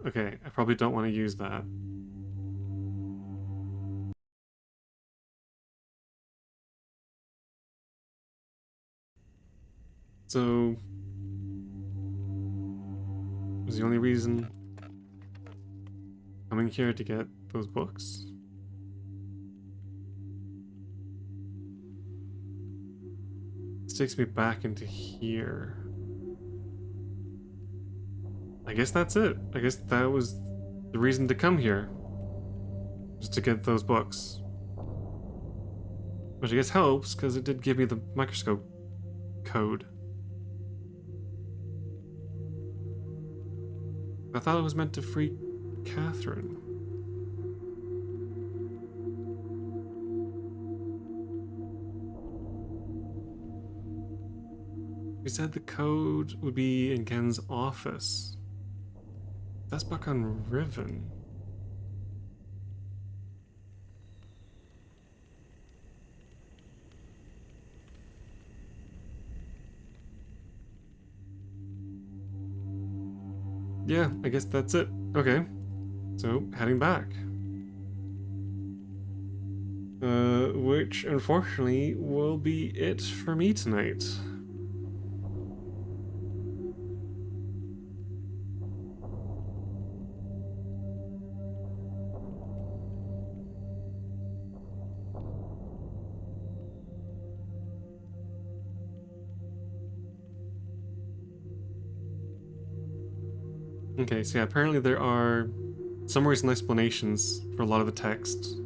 Okay, I probably don't want to use that. So... was the only reason coming here to get those books? This takes me back into here. I guess that's it. I guess that was the reason to come here. Was to get those books. Which I guess helps, because it did give me the microscope code. I thought it was meant to free Catherine. He said the code would be in Gen's office. That's back on Riven. Yeah, I guess that's it. Okay. So, heading back. Which, unfortunately, will be it for me tonight. Okay, so yeah, apparently there are summaries and explanations for a lot of the text.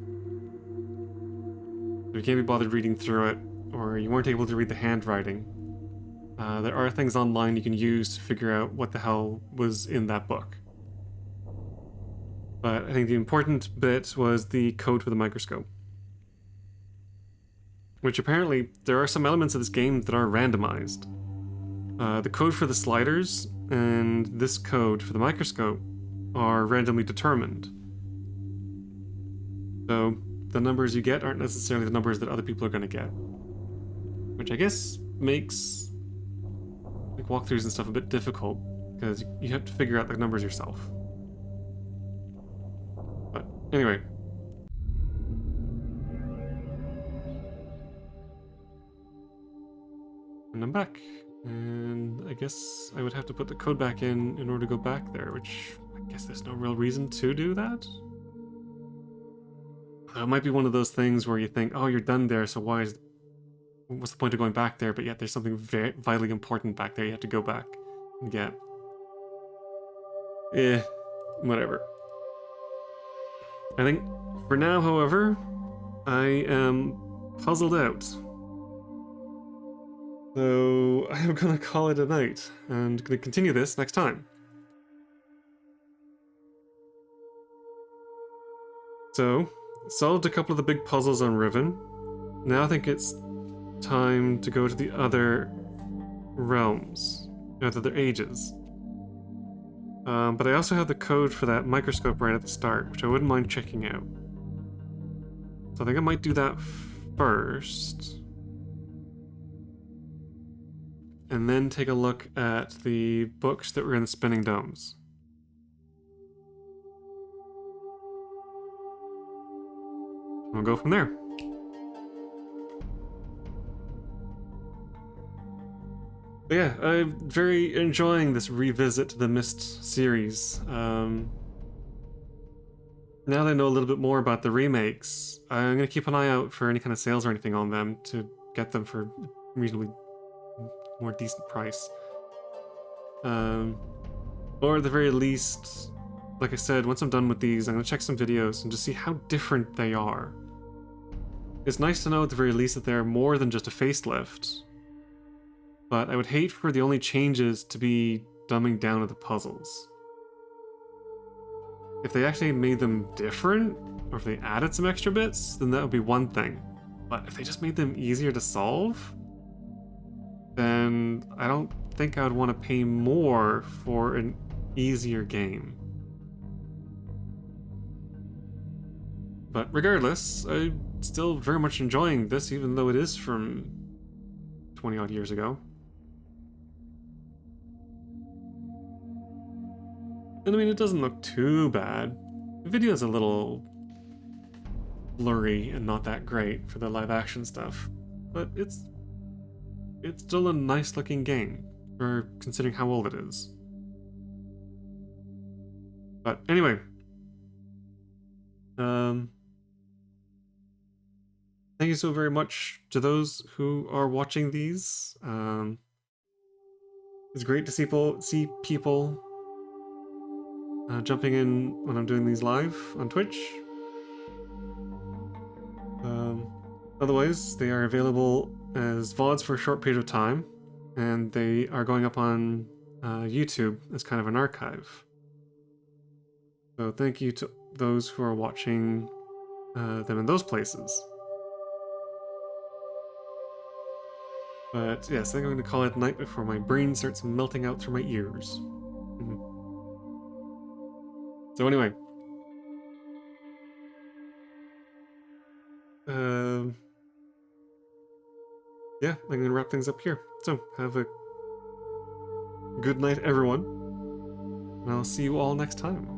If you can't be bothered reading through it, or you weren't able to read the handwriting, there are things online you can use to figure out what the hell was in that book. But I think the important bit was the code for the microscope. Which apparently, there are some elements of this game that are randomized. The code for the sliders and this code for the microscope are randomly determined. So the numbers you get aren't necessarily the numbers that other people are going to get. Which I guess makes like walkthroughs and stuff a bit difficult, because you have to figure out the numbers yourself. But anyway. And I'm back. And I guess I would have to put the code back in order to go back there, which I guess there's no real reason to do that. It might be one of those things where you think, oh, you're done there, so what's the point of going back there? But yet there's something very vitally important back there you have to go back and get. Whatever. I think for now, however, I am puzzled out. So I'm gonna call it a night, and gonna continue this next time. So, solved a couple of the big puzzles on Riven. Now I think it's time to go to the other realms, or the other ages. But I also have the code for that microscope right at the start, which I wouldn't mind checking out. So I think I might do that first. and then take a look at the books that were in the spinning domes. We'll go from there. But yeah, I'm very enjoying this revisit to the Myst series. Now that I know a little bit more about the remakes, I'm going to keep an eye out for any kind of sales or anything on them to get them for a reasonably more decent price. Or at the very least, like I said, once I'm done with these, I'm going to check some videos and just see how different they are. It's nice to know at the very least that they're more than just a facelift, but I would hate for the only changes to be dumbing down of the puzzles. If they actually made them different, or if they added some extra bits, then that would be one thing. But if they just made them easier to solve, then I don't think I would want to pay more for an easier game. But regardless, I'm still very much enjoying this, even though it is from 20 odd years ago. And I mean, it doesn't look too bad. The video is a little blurry and not that great for the live action stuff, but it's still a nice looking game for considering how old it is. But anyway, thank you so very much to those who are watching these. It's great to see people jumping in when I'm doing these live on Twitch. Otherwise, they are available as VODs for a short period of time, and they are going up on YouTube as kind of an archive. So thank you to those who are watching them in those places. But yes, I think I'm going to call it night before my brain starts melting out through my ears. So anyway, yeah, I'm going to wrap things up here. So have a good night, everyone, and I'll see you all next time.